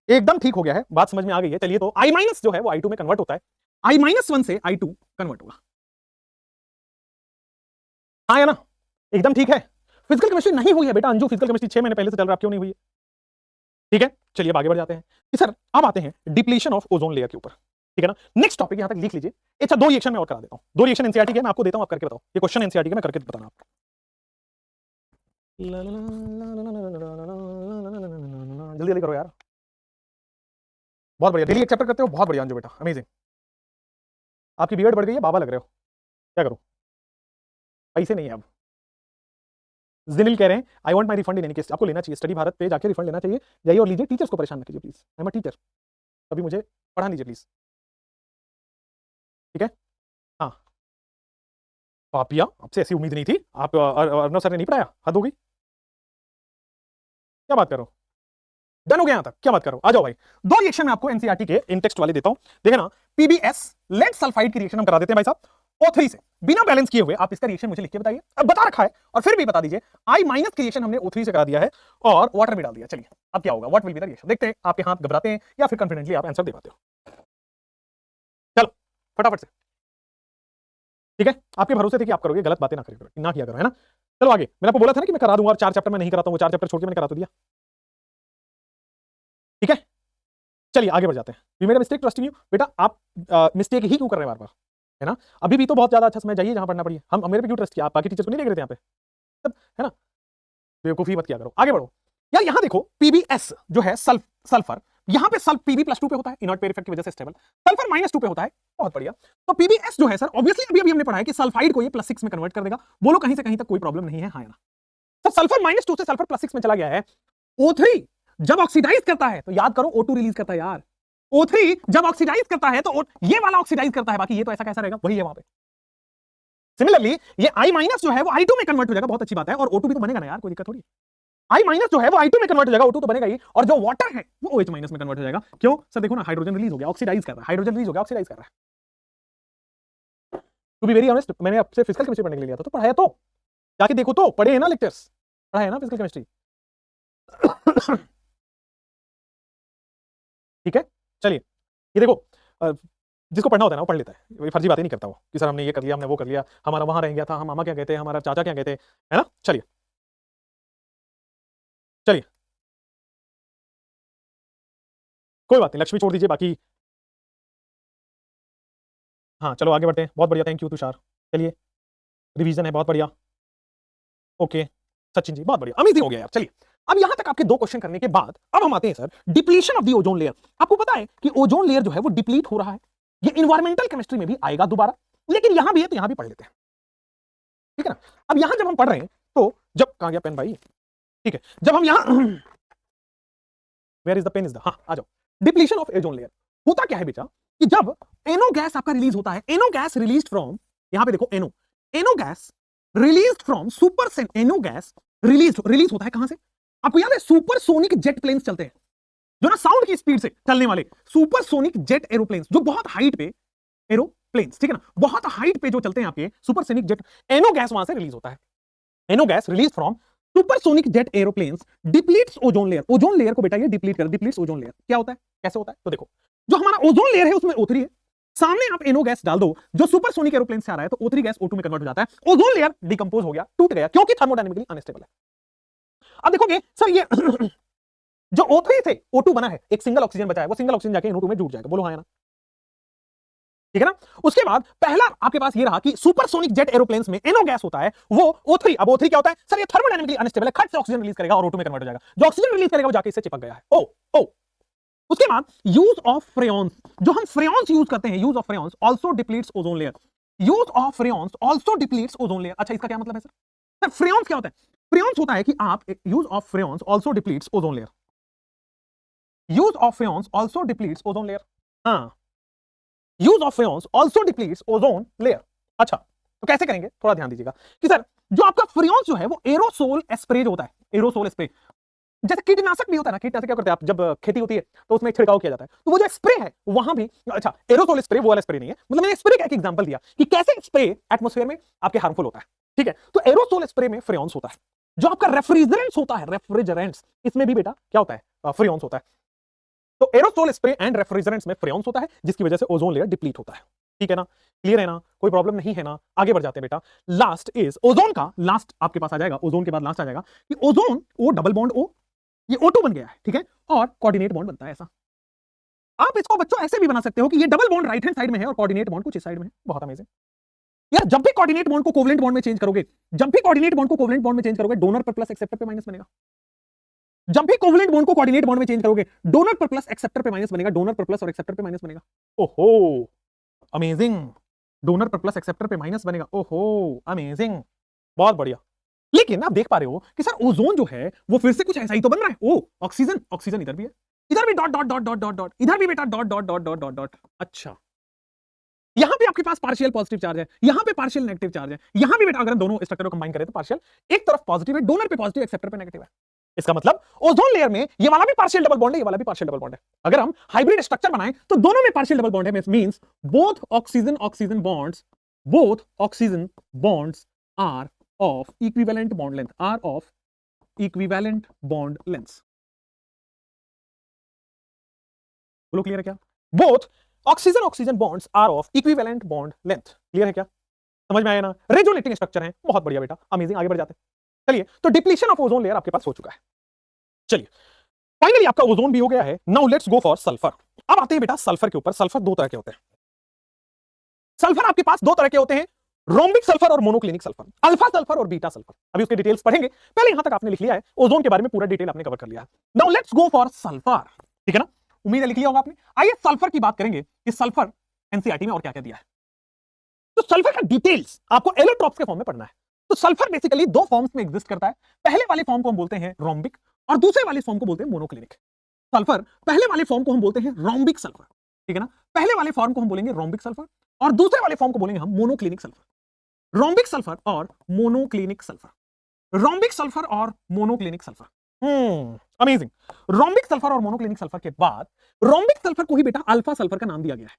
एकदम ठीक हो गया है, बात समझ में आ गई है। चलिए, तो I- जो है वो I2 में कन्वर्ट होता है, I-1 से I2 कन्वर्ट होगा, हाँ या ना? एकदम ठीक है। फिजिकल केमिस्ट्री नहीं हुई है बेटा अंजू, फिजिकल केमिस्ट्री 6 महीने पहले से चल रहा है, क्यों नहीं हुई है? ठीक है, चलिए अब आगे बढ़ जाते हैं कि सर अब आते हैं डिप्लीशन ऑफ ओजोन लेयर के ऊपर, ठीक है ना। नेक्स्ट टॉपिक यहां तक लिख लीजिए। अच्छा, 2 रिएक्शन मैं और करा देता हूं, 2 रिएक्शन एनसीईआरटी के मैं आपको देता हूं, आप करके बताओ। ये क्वेश्चन एनसीईआरटी के मैं करके बताना आपको। जल्दी जल्दी करो यार, बहुत बढ़िया, डेली एक चैप्टर करते हो, बहुत बढ़िया अंजू बेटा, अमेजिंग। आपकी बीएड बढ़ गई है, बाबा लग रहे हो, क्या करो, पैसे नहीं है अब। जिनिल कह रहे हैं I want my refund in any case, आपको लेना चाहिए, स्टडी भारत पे जाके रिफंड लेना चाहिए, जाइए और लीजिए, टीचर्स को परेशान मत कीजिए please, I am a teacher, अभी मुझे पढ़ा लीजिए प्लीज, ठीक है। हाँ पापिया, आपसे ऐसी उम्मीद नहीं थी, आप अर्नव सर ने नहीं पढ़ाया, हद हो गई, क्या बात करो, डन हो गया यहां तक, क्या बात करो, आ जाओ भाई। 2 रिएक्शन मैं आपको एनसीईआरटी के इन टेक्स्ट वाले देता हूं, देखे ना। पीबीएस लेड सल्फाइड की रिएक्शन हम करा देते हैं भाई साहब O3 से, बिना बैलेंस किए हुए। आप इसका रिएक्शन मुझे लिख के बताइए, अब बता रखा है और फिर भी बता दीजिए। I- की रिएक्शन हमने O3 से करा दिया है और वाटर भी डाल दिया। चलिए अब क्या होगा, what will be the reaction, देखते हैं आपके हाथ घबराते हैं या फिर कॉन्फिडेंटली आप आंसर दे पाते हो। चलो फटाफट से, ठीक है, आपके भरोसे थे कि आप करोगे, गलत बातें ना करो, ना किया करो, है ना। चलो आगे, मैंने आपको बोला था ना कि मैं करा दूंगा, और 4 चैप्टर में नहीं कराता हूं, वो 4 चैप्टर छोड़ के मैंने करा तो दिया, ठीक है। चलिए आगे बढ़ जाते हैं। We made a mistake trusting you, बेटा आप मिस्टेक ही क्यों कर रहे हैं बार बार, है ना। अभी भी तो बहुत ज्यादा अच्छा समय, जाइए जहां पढ़ना पड़ी, हम मेरे पे क्यों ट्रस्ट किया, आप बाकी टीचर्स को नहीं देख रहे थे यहाँ पे, सब, है ना। बेवकूफी मत किया करो, आगे बढ़ो यार। यहां देखो पीबीएस जो है सल्फर, यहां पे सल्फ पीबी +2 पे होता है, इनर्ट पेयर इफेक्ट की वजह से स्टेबल, सल्फर -2 पे होता है, बहुत बढ़िया। तो पीबीएस जो है सर ऑब्वियसली अभी हमने पढ़ा है कि सल्फाइड को ये +6 में कन्वर्ट कर देगा, बोलो कहीं से कहीं तक कोई प्रॉब्लम नहीं है, हाँ या ना। तो सल्फर -2 से सल्फर +6 में चला गया है। O3 जब ऑक्सीडाइज करता है तो याद करो O2 रिलीज करता है यार, O3 जब ऑक्सीडाइज करता है तो ये वाला ऑक्सीडाइज करता है, बाकी ये तो ऐसा कैसा रहेगा, वही है वहां पे। सिमिलरली ये I- जो है वो I2 में कन्वर्ट हो जाएगा, बहुत अच्छी बात है, और O2 भी तो बनेगा ना यार, कोई दिक्कत थोड़ी। I- जो है वो I2 में कन्वर्ट हो जाएगा, O2 तो बनेगा ही, और जो वाटर है वो OH- में कन्वर्ट हो जाएगा। क्यों सर, देखो ना, हाइड्रोजन रिलीज हो गया, ऑक्सीडाइज कर रहा है, हाइड्रोजन रिलीज हो गया, ऑक्सीडाइज कर रहा है। टू बी वेरी ऑनेस्ट, मैंने आपसे फिजिकल केमिस्ट्री पढ़ने के लिए लिया था, तो पढ़ाया तो, जाके देखो तो, पढ़े हैं ना लेक्चर्स, पढ़ा है ना फिजिकल केमिस्ट्री। ठीक है, चलिए ये देखो, जिसको पढ़ना होता है ना वो पढ़ लेता है, वही फर्जी बातें नहीं करता वो कि सर हमने ये कर लिया, हमने वो कर लिया, हमारा वहां रह गया था, हम मामा क्या कहते हैं, हमारा चाचा क्या कहते हैं, है ना। चलिए चलिए, कोई बात नहीं, लक्ष्मी छोड़ दीजिए, बाकी हाँ चलो आगे बढ़ते हैं, बहुत बढ़िया, थैंक यू तुषार। चलिए रिवीजन है, बहुत बढ़िया, ओके सचिन जी, बहुत बढ़िया, अमेजिंग हो गया यार। चलिए अब यहां तक आपके 2 क्वेश्चन करने के बाद अब हम आते हैं sir depletion of the ozone layer. आपको पता है कि ओजोन लेयर जो है वो डिप्लीट हो रहा है, ये इन्वायरमेंटल केमिस्ट्री में भी आएगा दोबारा, लेकिन यहां भी है तो यहां भी पढ़ लेते हैं, ठीक है ना। अब यहां जब हम पढ़ रहे हैं तो जब, कहां गया पेन भाई, ठीक है, जब हम यहां where is the pen is the, हाँ आ जाओ। डिप्लीशन ऑफ ओजोन लेयर होता क्या है बेटा, कि जब एनो गैस आपका रिलीज होता है, एनो गैस रिलीज्ड फ्रॉम, यहां पे देखो NO, NO gas released from super, NO gas release होता है कहां से, आपको याद है सुपरसोनिक जेट प्लेन्स चलते हैं, जो ना साउंड की स्पीड से चलने वाले सुपरसोनिक जेट एरोप्लेन्स, जो बहुत हाइट पे एरोप्लेन्स, ठीक है ना, बहुत हाइट पे जो चलते हैं आपके सुपरसोनिक जेट, एनो गैस वहां से रिलीज होता है, NO gas release from supersonic jet aeroplanes depletes ozone layer, ozone layer को बेटा ये डिप्लीट कर, डिप्लीट्स ओजोन लेयर, क्या होता है, कैसे होता है, तो देखो जो हमारा ओजोन लेयर है उसमें O3 है, सामने आप एनो गैस डाल दो जो सुपरसोनिक एरोप्लेन से आ रहा है, तो O3 गैस O2 में कन्वर्ट हो जाता है, ओजोन लेयर डिकंपोज हो गया, टूट गया, क्योंकि थर्मोडायनेमिकली अनस्टेबल है। अब देखोगे सर ये जो O3 थे O2 बना है, एक सिंगल ऑक्सीजन बचा है, वो सिंगल ऑक्सीजन जाके NO2 में जुड़ जाएगा, बोलो हाँ या ना, ठीक है ना। उसके बाद पहला आपके पास ये रहा कि सुपरसोनिक जेट एरोप्लेन्स में एनो गैस होता है, वो O3, अब O3 क्या होता है सर, ये थर्मोडायनेमिकली अनस्टेबल है, खट से ऑक्सीजन रिलीज करेगा और O2 में कन्वर्ट हो जाएगा, जो ऑक्सीजन रिलीज करेगा वो जाके इससे चिपक गया है, ओ ओ। उसके बाद यूज ऑफ फ्रेयॉन्स, जो हम फ्रेयॉन्स यूज करते हैं, use of freons also depletes ozone layer, use of freons also depletes ozone layer. अच्छा, इसका क्या मतलब है सर? फ्रेयॉन्स क्या होता है? फ्रेयॉन्स होता है कि आप use of freons also depletes ozone layer. Use of freons also depletes ozone layer. हाँ, use of freons also depletes ozone layer. अच्छा, तो कैसे करेंगे? थोड़ा ध्यान दीजिएगा कि सर जो आपका फ्रेयॉन्स जो है वो एरोसोल स्प्रे होता है। एरोसोल स्प्रे जैसे कीटनाशक भी होता है ना, कीटनाशक क्या करते हैं आप, जब खेती होती है तो उसमें छिड़काव किया जाता है, तो वो जो स्प्रे है वहां भी, अच्छा एरोसोल स्प्रे वो वाला स्प्रे नहीं है, मतलब मैंने स्प्रे का एक एग्जांपल दिया कि कैसे स्प्रे एटमॉस्फेयर में आपके हार्मफुल होता है। ठीक है, तो एरोसोल स्प्रे में फ्रेयॉन्स होता है। जो आपका रेफ्रिजरेंट्स होता है, रेफ्रिजरेंट्स, इसमें भी बेटा क्या होता है? फ्रेयॉन्स होता है। तो एरोसोल स्प्रे एंड रेफ्रिजरेंट्स में फ्रेयॉन्स होता है, जिसकी वजह से ओजोन लेयर डिप्लीट होता है। ठीक है ना, क्लियर है ना, कोई प्रॉब्लम नहीं है ना? आगे बढ़ जाते हैं बेटा। लास्ट इज ओजोन का, लास्ट आपके पास आ जाएगा, ओजोन के बाद लास्ट आ जाएगा कि ozone O double bond O, ये O2 बन गया है। ठीक है, और कोऑर्डिनेट बॉन्ड बनता है ऐसा। आप इसको बच्चों ऐसे भी बना सकते हो कि ये double bond right hand side में है और कोऑर्डिनेट बॉन्ड कुछ इस साइड में है। बहुत अमेजिंग यार। जब भी कोऑर्डिनेट बॉन्ड को कोवलेंट बॉन्ड में चेंज करोगे, जब भी कोऑर्डिनेट बॉन्ड को कोवलेंट बॉन्ड में चेंज करोगे, डोनर पर प्लस एक्सेप्टर पे माइनस बनेगा। जब भी कोवलेंट बॉन्ड को कोऑर्डिनेट बॉन्ड में चेंज करोगे, डोनर पर प्लस एक्सेप्टर पे माइनस बनेगा, डोनर पर प्लस और एक्सेप्टर पे माइनस बनेगा। ओहो अमेजिंग, डोनर पर प्लस एक्सेप्टर पे माइनस बनेगा। ओहो अमेजिंग, बहुत बढ़िया। लेकिन आप देख पा रहे हो कि सर ओजोन जो है वो फिर से कुछ ऐसा ही तो बन रहा है। ओ ऑक्सीजन, ऑक्सीजन इधर भी है, इधर भी dot dot dot dot dot dot, इधर भी बेटा dot dot dot dot dot dot. अच्छा, यहां पे आपके पास पार्शियल पॉजिटिव चार्ज है, यहां पे पार्शियल नेगेटिव चार्ज है, यहां भी बेटा अगर हम दोनों स्ट्रक्चर को कंबाइन करें तो पार्शियल एक तरफ पॉजिटिव है, डोनर पे पॉजिटिव, एक्सेप्टर पे नेगेटिव है। इसका मतलब ओजोन लेयर में ये वाला भी पार्शियल डबल बॉन्ड है, ये वाला भी पार्शियल डबल बॉन्ड है। अगर हम हाइब्रिड स्ट्रक्चर बनाएं तो दोनों में पार्शियल डबल बॉन्ड है, means both oxygen oxygen bonds, both oxygen bonds are of equivalent bond length, are of equivalent bond length. बोलो क्लियर है क्या? Both oxygen oxygen bonds are of equivalent bond length. Clear है क्या? समझ में आया ना? रेजोनेटिंग स्ट्रक्चर है, बहुत बढ़िया बेटा, अमेजिंग। आगे बढ़ जाते हैं। चलिए, तो डिप्लीशन ऑफ ओजोन लेयर आपके पास हो चुका है। चलिए, फाइनली आपका ओजोन भी हो गया है। Now let's go for sulphur. अब आते हैं बेटा सल्फर के ऊपर। सल्फर दो तरह के होते हैं। सल्फर आपके पास दो तरह के होते हैं, रोम्बिक सल्फर और मोनोक्लिनिक सल्फर, अल्फा सल्फर और बीटा सल्फर। अभी उसके डिटेल्स पढ़ेंगे, पहले यहां तक आपने लिख लिया है, ओजोन के बारे में पूरा डिटेल आपने कवर कर लिया है। Now let's go for sulphur. ठीक है ना, उम्मीद है लिख लिया होगा आपने। आइए सल्फर की बात करेंगे कि सल्फर एनसीईआरटी में और क्या क्या दिया है। तो सल्फर का डिटेल्स आपको एलोट्रॉप्स के फॉर्म में पढ़ना है। तो सल्फर बेसिकली दो फॉर्म्स में एग्जिस्ट करता है। पहले वाले फॉर्म को हम बोलते हैं रोम्बिक और दूसरे वाले फॉर्म को बोलते हैं मोनोक्लिनिक। सल्फर पहले वाले फॉर्म को हम बोलते हैं रोम्बिक सल्फर। ठीक है ना, पहले वाले फॉर्म को हम बोलेंगे रोम्बिक सल्फर और दूसरे वाले फॉर्म को बोलेंगे हम मोनोक्लिनिक सल्फर। रोम्बिक सल्फर और मोनोक्लिनिक सल्फर, रोम्बिक सल्फर और monoclinic sulphur. Amazing. Rhombic sulphur और मोनोक्लिनिक सल्फर के बाद रोम्बिक सल्फर को ही बेटा अल्फा सल्फर का नाम दिया गया है।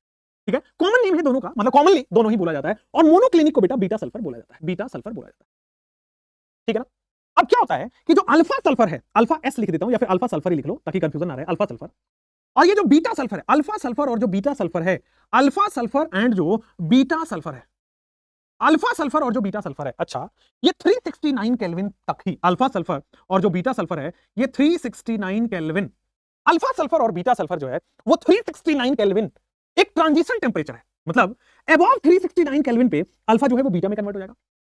ठीक है, कॉमन नेम है दोनों का, मतलब कॉमनली दोनों ही बोला जाता है। और मोनोक्लिनिक को बेटा बीटा सल्फर बोला जाता है, बीटा सल्फर बोला जाता है। ठीक है ना, अब क्या होता है कि जो अल्फा सल्फर है, अल्फा एस लिख देता हूं या फिर अल्फा सल्फर ही लिख लो ताकि कंफ्यूजन ना रहे, अल्फा सल्फर। और ये जो बीटा सल्फर है, अल्फा सल्फर और जो बीटा सल्फर है, अल्फा सल्फर एंड जो बीटा सल्फर है, अल्फा सल्फर और जो बीटा सल्फर है, अच्छा ये 369 केल्विन तक ही, अल्फा सल्फर और जो बीटा सल्फर है ये 369 केल्विन, अल्फा सल्फर और बीटा सल्फर जो है वो 369 केल्विन एक ट्रांजिशन टेम्परेचर है। मतलब अबव 369 केल्विन पे अल्फा जो है वो बीटा में कन्वर्ट हो जाएगा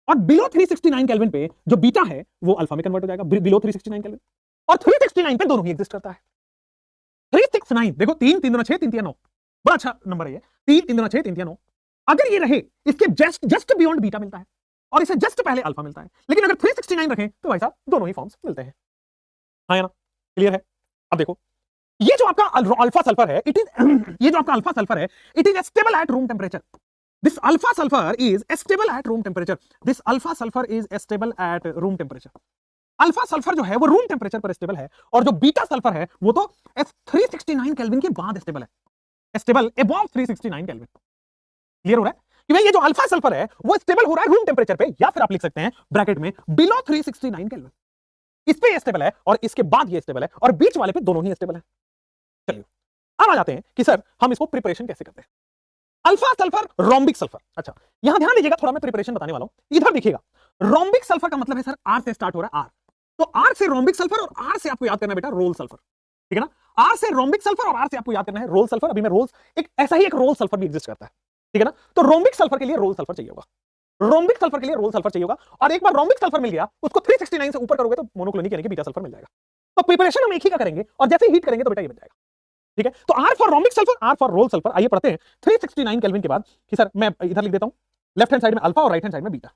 और बिलो 369 केल्विन पे जो बीटा है वो अल्फा में कन्वर्ट हो जाएगा, बिलो 369 केल्विन। और 369 पे दोनों ही एग्जिस्ट करता है। 369 देखो, 3 3 6 3 3 9, बड़ा अच्छा नंबर है ये, 3 3 6 3 3 9। अगर ये रहे इसके जस्ट बियॉन्ड बीटा मिलता है और इसे जस्ट पहले अल्फा मिलता है, लेकिन अगर 369 रखें तो भाई साहब दोनों ही फॉर्म्स मिलते हैं। हाँ ना, क्लियर है? अब देखो ये जो आपका अल्फा सल्फर है, इट इज ये जो आपका अल्फा सल्फर है, it is stable at room temperature. This alpha sulphur is stable at room temperature, this alpha sulphur is stable at room temperature. Alpha sulphur जो है वो रूम टेम्परेचर पर stable है और जो बीटा सल्फर है वो तो 369 केल्विन के बाद स्टेबल है, स्टेबल अबव 369 केल्विन। क्लियर हो रहा है कि भाई ये जो अल्फा सल्फर है वो स्टेबल हो रहा है रूम टेम्परेचर पे, या फिर आप लिख सकते हैं ब्रैकेट में बिलो 369 केल्विन। इस पे ये स्टेबल है और इसके बाद ये स्टेबल है और बीच वाले पे दोनों ही स्टेबल है। चलिए अब आ जाते हैं कि सर हम इसको प्रिपरेशन कैसे करते हैं। Alpha sulphur, rhombic sulphur. अच्छा यहां ध्यान दीजिएगा, थोड़ा मैं प्रिपरेशन बताने वाला हूं, इधर देखिएगा। रोम्बिक सल्फर का मतलब है सर आर से स्टार्ट हो रहा है, आर, तो आर से रोम्बिक सल्फर और आर से आपको याद करना है बेटा रोल सल्फर। ठीक है ना, आर से रोम्बिक सल्फर और आर से आपको याद करना है रोल सल्फर। अभी मैं रोल्स एक ऐसा ही एक रोल सल्फर भी एग्जिस्ट करता है। ठीक है ना, तो रोम्बिक सल्फर के लिए रोल सल्फर चाहिए होगा, रोम्बिक सल्फर के लिए रोल सल्फर चाहिए होगा। और एक बार रोम्बिक सल्फर मिल गया उसको 369 से ऊपर करोगे तो मोनोक्लोनिक यानी कि बीटा सल्फर मिल जाएगा। तो प्रिपरेशन हम एक ही का करेंगे और जैसे हीट करेंगे तो बेटा ये बन जाएगा। ठीक है, तो R for rhombic sulphur, R for roll sulphur. आइए पढ़ते हैं 369 केल्विन के बाद कि सर मैं इधर लिख देता हूं लेफ्ट हैंड साइड में अल्फा और राइट हैंड साइड में बीटा।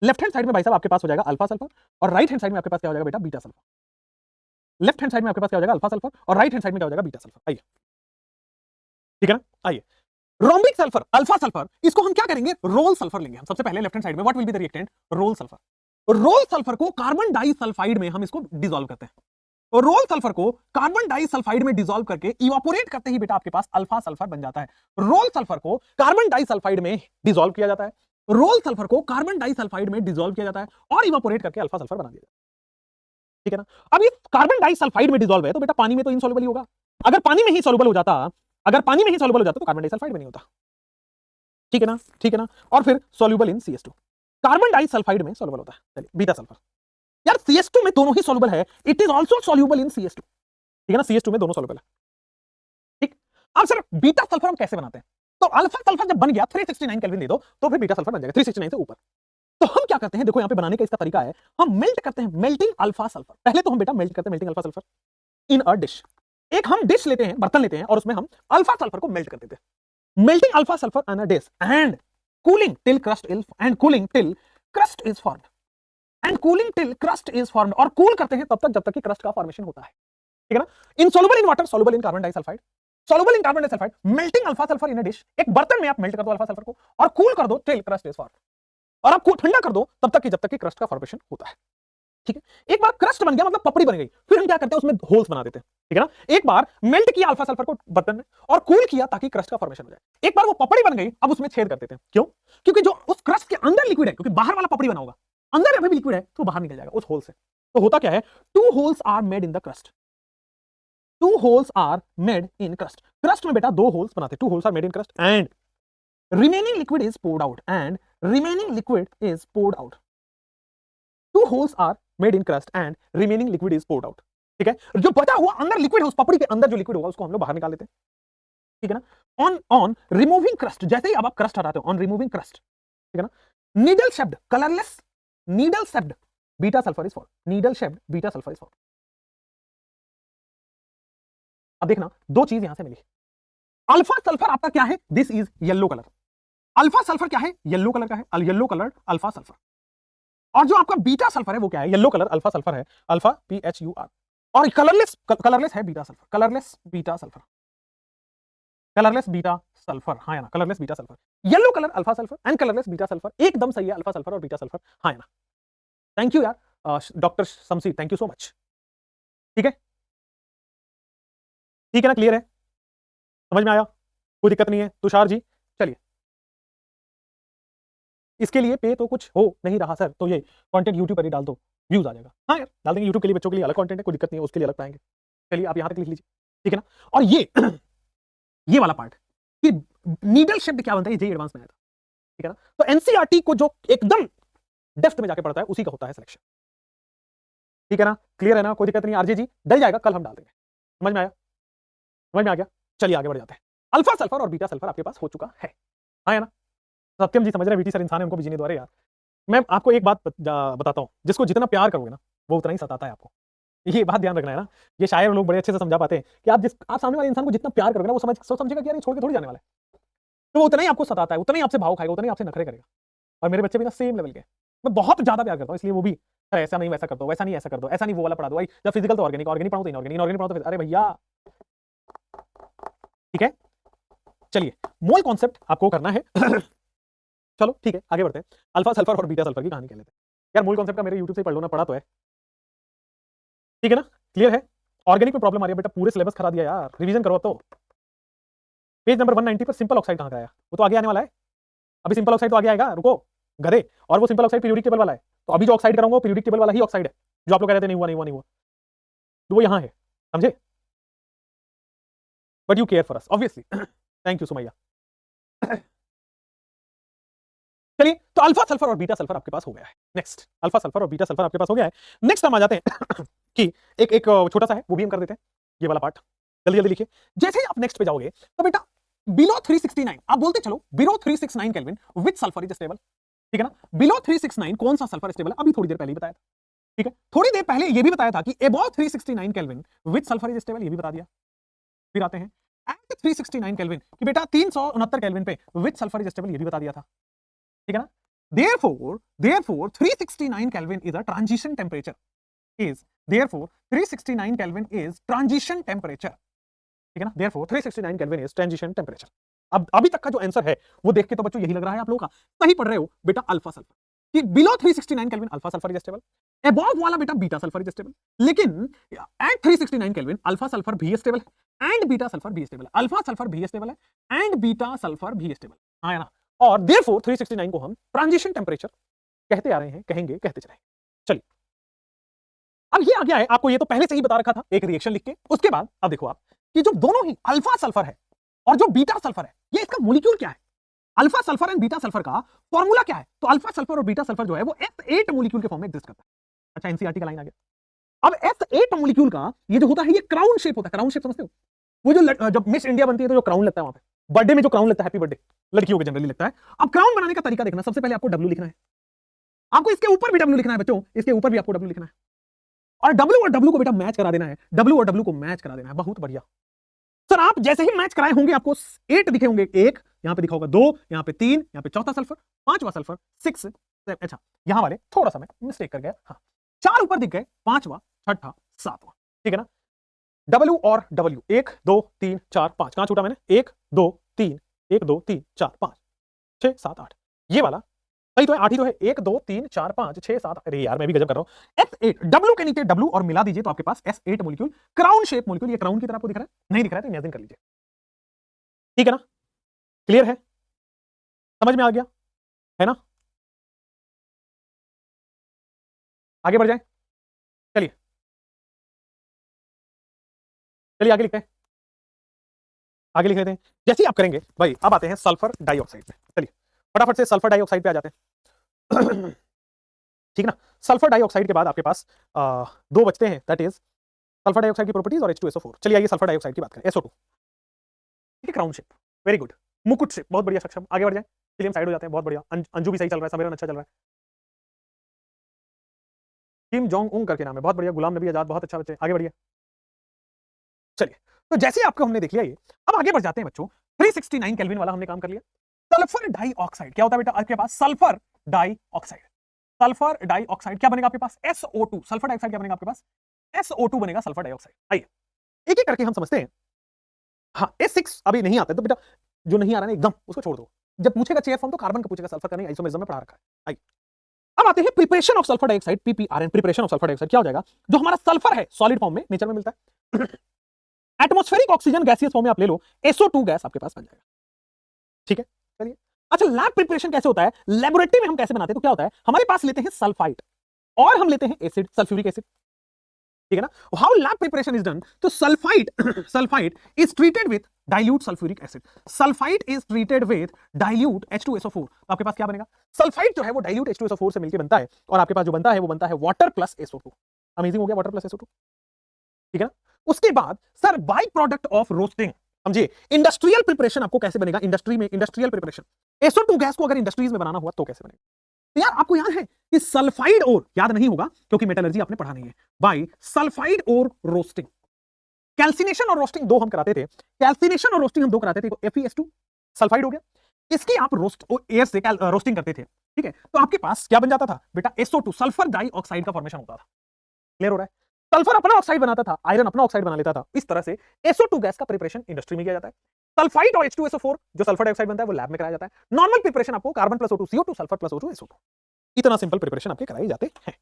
लेफ्ट हैंड साइड में भाई साहब आपके पास हो जाएगा अल्फा सल्फर और राइट हैंड साइड में आपके पास क्या हो जाएगा बेटा beta sulphur. Left hand side में आपके पास क्या हो जाएगा अल्फा सल्फर और राइट हैंड साइड में क्या हो जाएगा बीटा सल्फर। आइए, ठीक है ना, आइए रोम्बिक सल्फर अल्फा सल्फर, इसको हम क्या करेंगे, रोल सल्फर लेंगे हम सबसे पहले लेफ्ट हैंड साइड में। What will be the reactant, roll sulphur. Roll sulphur को कार्बन डाइसल्फाइड में हम इसको डिसॉल्व करते हैं और रोल सल्फर को कार्बन डाइसल्फाइड में डिसॉल्व करके इवापोरेट करते ही बेटा आपके पास अल्फा सल्फर बन जाता है। रोल सल्फर को कार्बन डाइसल्फाइड में डिसॉल्व किया जाता है, रोल सल्फर को कार्बन डाइसल्फाइड में डिसॉल्व किया जाता है और इवापोरेट करके अल्फा सल्फर बना दिया जाता है, ठीक है ना। अब ये कार्बन डाइसल्फाइड में डिसॉल्व है तो बेटा पानी में तो इनसॉल्युबल ही होगा। अगर पानी में ही सॉल्युबल हो जाता, अगर पानी में ही सॉल्युबल हो जाता तो कार्बन डाइसल्फाइड में नहीं होता, ठीक है ना, ठीक है ना। और फिर soluble in CH2, carbon disulphide में सॉल्युबल होता है। चलिए बीटा सल्फर, यार CH2 में दोनों ही सॉल्युबल है, it is also soluble in CH2, ठीक है ना, CH2 में दोनों सॉल्युबल है, ठीक। अब सर बीटा सल्फर हम कैसे बनाते हैं, तो अल्फा सल्फर जब बन गया 369 केल्विन दे दो तो फिर बीटा सल्फर बन जाएगा 369 से ऊपर। तो हम क्या करते हैं, देखो यहां पे बनाने का इसका तरीका है, हम मेल्ट करते हैं, मेल्टिंग अल्फा सल्फर। पहले तो हम बेटा मेल्ट करते हैं melting alpha sulphur in a dish. एक हम डिश लेते हैं, बर्तन लेते हैं और उसमें हम अल्फा सल्फर को मेल्ट कर देते हैं। Melting alpha sulphur in a dish and cooling till crust is and cooling till crust is formed and cooling till crust is formed, और कूल करते हैं तब तक जब तक कि क्रस्ट का फॉर्मेशन होता है, ठीक है ना। Insoluble in water, soluble in carbon disulphide, soluble in carbon disulphide, melting alpha sulphur in a dish. एक बर्तन में आप मेल्ट कर दो अल्फा सल्फर को और कूल कर दो टिल क्रस्ट इज फॉर्म्ड, और आपको ठंडा कर दो तब तक कि जब तक कि क्रस्ट का फॉर्मेशन होता है, ठीक है। एक बार क्रस्ट बन गया मतलब पपड़ी बन गई, फिर हम क्या करते हैं उसमें होल्स बना देते हैं, ठीक है ना। एक बार मेल्ट किया अल्फा सल्फर को बर्तन में और कूल किया ताकि क्रस्ट का फॉर्मेशन हो जाए। एक बार वो पपड़ी बन गई, अब उसमें छेद कर देते हैं, क्यों, क्योंकि जो उस क्रस्ट के अंदर लिक्विड है, क्योंकि बाहर वाला पपड़ी बना होगा, अंदर अभी भी लिक्विड है तो बाहर निकल जाएगा उस होल से। तो होता क्या है, two holes are made in the crust, two holes are made in crust. Crust में बेटा दो होल्स बनाते हैं, two holes are made in crust and remaining liquid is poured out and remaining liquid is poured out. Two holes are made in crust and remaining liquid is poured out. ठीक है, जो बचा हुआ अंदर liquid है, उस पपड़ी के अंदर जो लिक्विड होगा उसको हम लोग बाहर निकाल लेते हैं, ठीक है ना। ऑन रिमूविंग क्रस्ट, जैसे ही अब आप क्रस्ट हटाते हो, ऑन रिमूविंग क्रस्ट, ठीक है ना, needle shaped colourless, needle shaped beta sulphur is form, needle shaped beta sulphur is form. अब देखना दो चीज यहां से मिली, अल्फा सल्फर आपका क्या है, this is yellow colour, alpha sulphur क्या है, येलो कलर का है, येलो कलर अल्फा सल्फर। और जो आपका बीटा सल्फर है वो क्या है, येलो कलर अल्फा सल्फर है, अल्फा PHUR, और कलरलेस कलरलेस है beta sulphur, colourless beta sulphur, colourless beta sulphur, हाँ या ना, colourless beta sulphur, yellow colour alpha sulphur and colourless beta sulphur, एकदम सही है, अल्फा सल्फर और बीटा सल्फर, हाँ या ना। थैंक यू यार doctor Shamsi, thank you so much, ठीक है, ठीक है ना, क्लियर है, समझ में आया, कोई दिक्कत नहीं है तुषार जी। चलिए, इसके लिए पे तो कुछ हो नहीं रहा सर, तो ये कंटेंट यूट्यूब पर ही डाल दो, व्यूज आ जाएगा। हाँ यार डाल देंगे, यूट्यूब के लिए बच्चों के लिए अलग कंटेंट है, कोई दिक्कत नहीं है, उसके लिए अलग पाएंगे। चलिए आप यहां तक लिख लीजिए, ठीक है ना। और ये वाला पार्ट कि नीडल शेप्ड क्या बनता है, ये एडवांस में आया था, ठीक है ना। तो एनसीईआरटी को जो एकदम डेप्थ में जाके पढ़ता है उसी का होता है सिलेक्शन, ठीक है ना, क्लियर है ना, कोई दिक्कत नहीं। आरजे जी डल जाएगा, कल हम डाल देंगे, समझ में आया, समझ में आ गया। चलिए आगे बढ़ जाते हैं, अल्फा सल्फर और बीटा सल्फर आपके पास हो चुका है, हाँ या ना। सत्यम जी समझ रहे हैं, बीटी सर इंसान है, उनको भी जीने दो। अरे यार मैं आपको एक बात बताता हूँ, जिसको जितना प्यार करोगे ना वो उतना ही सताता है आपको, ये बात ध्यान रखना है ना। ये शायर लोग बड़े अच्छे से समझा पाते हैं कि आप सामने वाले इंसान को जितना प्यार करोगे ना, वो समझेगा कि यार ये छोड़ के थोड़ी जाने वाला है, तो वो उतना ही आपको सताता है, उतना ही आपसे भाव खाएगा, उतना ही आपसे नखरे करेगा। और मेरे बच्चे भी ना सेम लेवल के, मैं बहुत ज्यादा प्यार करता हूँ, इसलिए वो भी सर ऐसा नहीं वैसा कर दो, वैसा नहीं ऐसा कर दो, ऐसा नहीं वो वाला पढ़ा दो भाई, जब फिजिकल तो ऑर्गेनिक, ऑर्गेनिक पढ़ाओ तो इनऑर्गेनिक, इनऑर्गेनिक पढ़ाओ तो, अरे भैया ठीक है। चलिए मोल कॉन्सेप्ट आपको करना है चलो ठीक है आगे बढ़ते हैं, अल्फा सल्फर और बीटा सल्फर की कहानी कह लेते हैं। यार मूल कॉन्सेप्ट का मेरे यूट्यूब से पढ़ लो ना, पढ़ा तो है, ठीक है ना, क्लियर है। ऑर्गेनिक में प्रॉब्लम आ रही है बेटा, पूरे सिलेबस खरा दिया यार, रिवीजन करो तो। पेज नंबर 190 पर सिंपल ऑक्साइड कहां का आया, वो तो आगे आने वाला है, अभी सिंपल ऑक्साइड तो आगे आएगा, रुको गधे। और वो सिंपल ऑक्साइड पीरियोडिक टेबल वाला है, तो अभी जो ऑक्साइड कराऊंगा वो पीरियोडिक टेबल वाला ही ऑक्साइड है, जो आप लोग कह रहे थे नहीं हुआ नहीं हुआ नहीं हुआ, तो वो यहां है, समझे। But you care for us obviously thank you Sumaiya. चलिए तो अल्फा सल्फर और बीटा सल्फर आपके पास हो गया है। नेक्स्ट अल्फा सल्फर और बीटा सल्फर आपके पास हो गया है। नेक्स्ट हम आ जाते हैं कि एक छोटा सा है, वो भी हम कर देते हैं, ये वाला पार्ट जल्दी जल्दी लिखिए। जैसे ही आप नेक्स्ट पे जाओगे तो बेटा बिलो 369 आप बोलते चलो, below 369 kelvin with sulphur is stable, ठीक है ना। बिलो 369 कौन सा सल्फर स्टेबल है, अभी थोड़ी देर पहले ही बताया था, ठीक है। थोड़ी देर पहले ये भी बताया था कि above 369 kelvin with sulphur is stable, ये भी बता दिया। फिर आते हैं एट 369 केल्विन कि बेटा 369 केल्विन पे विद सल्फर इज स्टेबल, ये भी बता दिया था। ठीक है ना। therefore 369 Kelvin is a transition temperature therefore 369 Kelvin is transition temperature, ठीक है ना। therefore 369 Kelvin is transition temperature। अब अभी तक का जो आंसर है वो देख के तो बच्चों यही लग रहा है आप लोगों का सही पढ़ रहे हो बेटा अल्फा सल्फर, कि below 369 kelvin alpha sulphur is stable, above वाला बेटा बीटा सल्फर इज स्टेबल, लेकिन एट 369 केल्विन अल्फा सल्फर भी स्टेबल है एंड बीटा सल्फर भी स्टेबल है, अल्फा सल्फर भी स्टेबल है एंड बीटा सल्फर भी स्टेबल है ना। और देयरफॉर 369 को हम ट्रांजिशन टेंपरेचर कहते आ रहे हैं, कहेंगे, कहते चलेंगे। चलिए अब ये आ गया है, आपको ये तो पहले से ही बता रखा था एक रिएक्शन लिख के। उसके बाद अब देखो आप कि जो दोनों ही अल्फा सल्फर है और जो बीटा सल्फर है, ये इसका मॉलिक्यूल क्या है, alpha sulphur and beta sulphur का फॉर्मूला क्या है। तो अल्फा सल्फर और बीटा सल्फर जो है वो S8 मॉलिक्यूल के फॉर्म में एग्जिस्ट करता है। अच्छा एनसीईआरटी का लाइन आ गया। अब S8 मॉलिक्यूल का ये जो होता है ये क्राउन शेप होता है। क्राउन शेप समझते हो, वो जो जब मिस इंडिया बनती है तो जो क्राउन लगता है वहां पे, बर्थडे में जो क्राउन लगता है, हैप्पी बर्थडे लड़कियों के जनरली लगता है। अब क्राउन बनाने का तरीका देखना, सबसे पहले आपको W लिखना है, आपको इसके ऊपर भी W लिखना है बच्चों, इसके ऊपर भी आपको W लिखना है और W को बेटा मैच करा देना है, W और W को मैच करा देना है। बहुत बढ़िया सर, आप जैसे ही मैच कराए होंगे आपको 8 दिखे होंगे, एक यहां पे दिखा होगा, 2 यहां पे, 3 यहां पे, चौथा सल्फर, पांचवा सल्फर, 6 अच्छा यहां वाले थोड़ा सा मैं मिस्टेक कर गया, हाँ 4 ऊपर दिख गए, पांचवा, छठा, सातवां, ठीक है ना। W और W 1 2 3 4 5 कहां छूटा मैंने, 1 2 3 1 2 3 4 5 6 7 8 ये वाला सही तो है, 8 ही तो है, 1 2 3 4 5 6 7, अरे यार मैं भी गजब कर रहा हूं। S8 W के नीचे W और मिला दीजिए तो आपके पास S8 molecule crown shape molecule, ये क्राउन की तरह आपको दिख रहा है, नहीं दिख रहा है तो इमेजिन कर लीजिए, ठीक है ना। क्लियर है, समझ में आ गया है ना। आगे बढ़ जाए, चलिए चलिए आगे लिखते हैं, आगे लिख लेते हैं। जैसे ही आप करेंगे भाई, अब आते हैं सल्फर डाइऑक्साइड पे, चलिए फटाफट से सल्फर डाइऑक्साइड पे आ जाते हैं ठीक है ना। सल्फर डाइऑक्साइड के बाद आपके पास दो बचते हैं, दैट इज सल्फर डाइऑक्साइड की प्रॉपर्टीज और H2SO4। चलिए आइए सल्फर डाइऑक्साइड की बात करें, SO2, ठीक है, क्राउन शेप, वेरी गुड, मुकुट शेप, बहुत बढ़िया सक्षम। आगे बढ़ जाए, चलिए हम साइड हो जाते हैं, बहुत बढ़िया, अंजू भी सही चल रहा है, समीरन अच्छा चल रहा है, किम जोंग उंग करके नाम है, बहुत बढ़िया, गुलाम नबी आजाद, बहुत अच्छा बच्चे, आगे बढ़िए। चलिए तो जैसे आपको हमने देख लिया ये, अब आगे बढ़ जाते हैं बच्चों, 369 केल्विन वाला हमने काम कर लिया। सल्फर डाइऑक्साइड क्या होता है बेटा आपके पास, सल्फर डाइऑक्साइड, सल्फर डाइऑक्साइड क्या बनेगा आपके पास, SO2, सल्फर डाइऑक्साइड क्या बनेगा आपके पास, SO2 बनेगा सल्फर डाइऑक्साइड। आइए एक एक करके हम समझते हैं। हाँ S6 अभी नहीं आता है तो बेटा जो नहीं आ रहा है एकदम उसको छोड़ दो, जब पूछेगा चेयर फॉर्म तो कार्बन का पूछेगा, सल्फर का नहीं, आइसोमेरिज्म में पढ़ा रखा है। आइए अब आते हैं preparation of sulphur dioxide, PPRN, preparation of sulphur dioxide क्या हो जाएगा, जो हमारा सल्फर है सॉलिड फॉर्म में नेचर में मिलता है एटमॉस्फेरिक ऑक्सीजन गैसियस फॉर्म में आप ले लो, SO2 गैस आपके पास बन जाएगा, ठीक है। चलिए अच्छा लैब प्रिपरेशन कैसे होता है, लेबोरेटरी में हम कैसे बनाते हैं, तो क्या होता है हमारे पास लेते हैं सल्फाइड और हम लेते हैं एसिड, सल्फ्यूरिक एसिड, ठीक है ना। How lab preparation is done, तो sulphide is treated with dilute sulphuric acid, sulphide is treated with dilute H2SO4, तो आपके पास क्या बनेगा, सल्फाइड जो है वो डाइल्यूट H2SO4 से मिलकर बनता है और आपके पास जो बनता है वो बनता है वाटर प्लस SO2। अमेजिंग हो गया, वाटर प्लस SO2, ठीक है ना। उसके बाद sir by product of roasting, समझिए इंडस्ट्रियल प्रिपरेशन आपको कैसे बनेगा, इंडस्ट्री में इंडस्ट्रियल प्रिपरेशन, SO2 गैस को अगर इंडस्ट्रीज में बनाना हुआ तो कैसे बनेगा। तो यार आपको याद है कि सल्फाइड और, याद नहीं होगा क्योंकि मेटलर्जी आपने पढ़ा नहीं है, बाय सल्फाइड और रोस्टिंग, कैल्सिनेशन और रोस्टिंग दो हम कराते थे, कैल्सिनेशन और रोस्टिंग हम दो कराते थे, FeS2 सल्फाइड हो गया, इसकी आप रोस्ट एयर से रोस्टिंग करते थे, ठीक है, तो आपके पास क्या बन जाता था बेटा, SO2 सल्फर डाइऑक्साइड का फॉर्मेशन होता था। क्लियर हो रहा है, सल्फर अपना ऑक्साइड बनाता था, आयरन अपना ऑक्साइड बना लेता था, इस तरह से SO2 गैस का प्रिपरेशन इंडस्ट्री में किया जाता है। सल्फाइड और H2SO4 जो सल्फर डाइऑक्साइड बनता है वो लैब में कराया जाता है। नॉर्मल प्रिपरेशन आपको carbon plus O2 CO2 sulphur plus O2 SO2, इतना सिंपल प्रिपरेशन आपके कराए जाते हैं।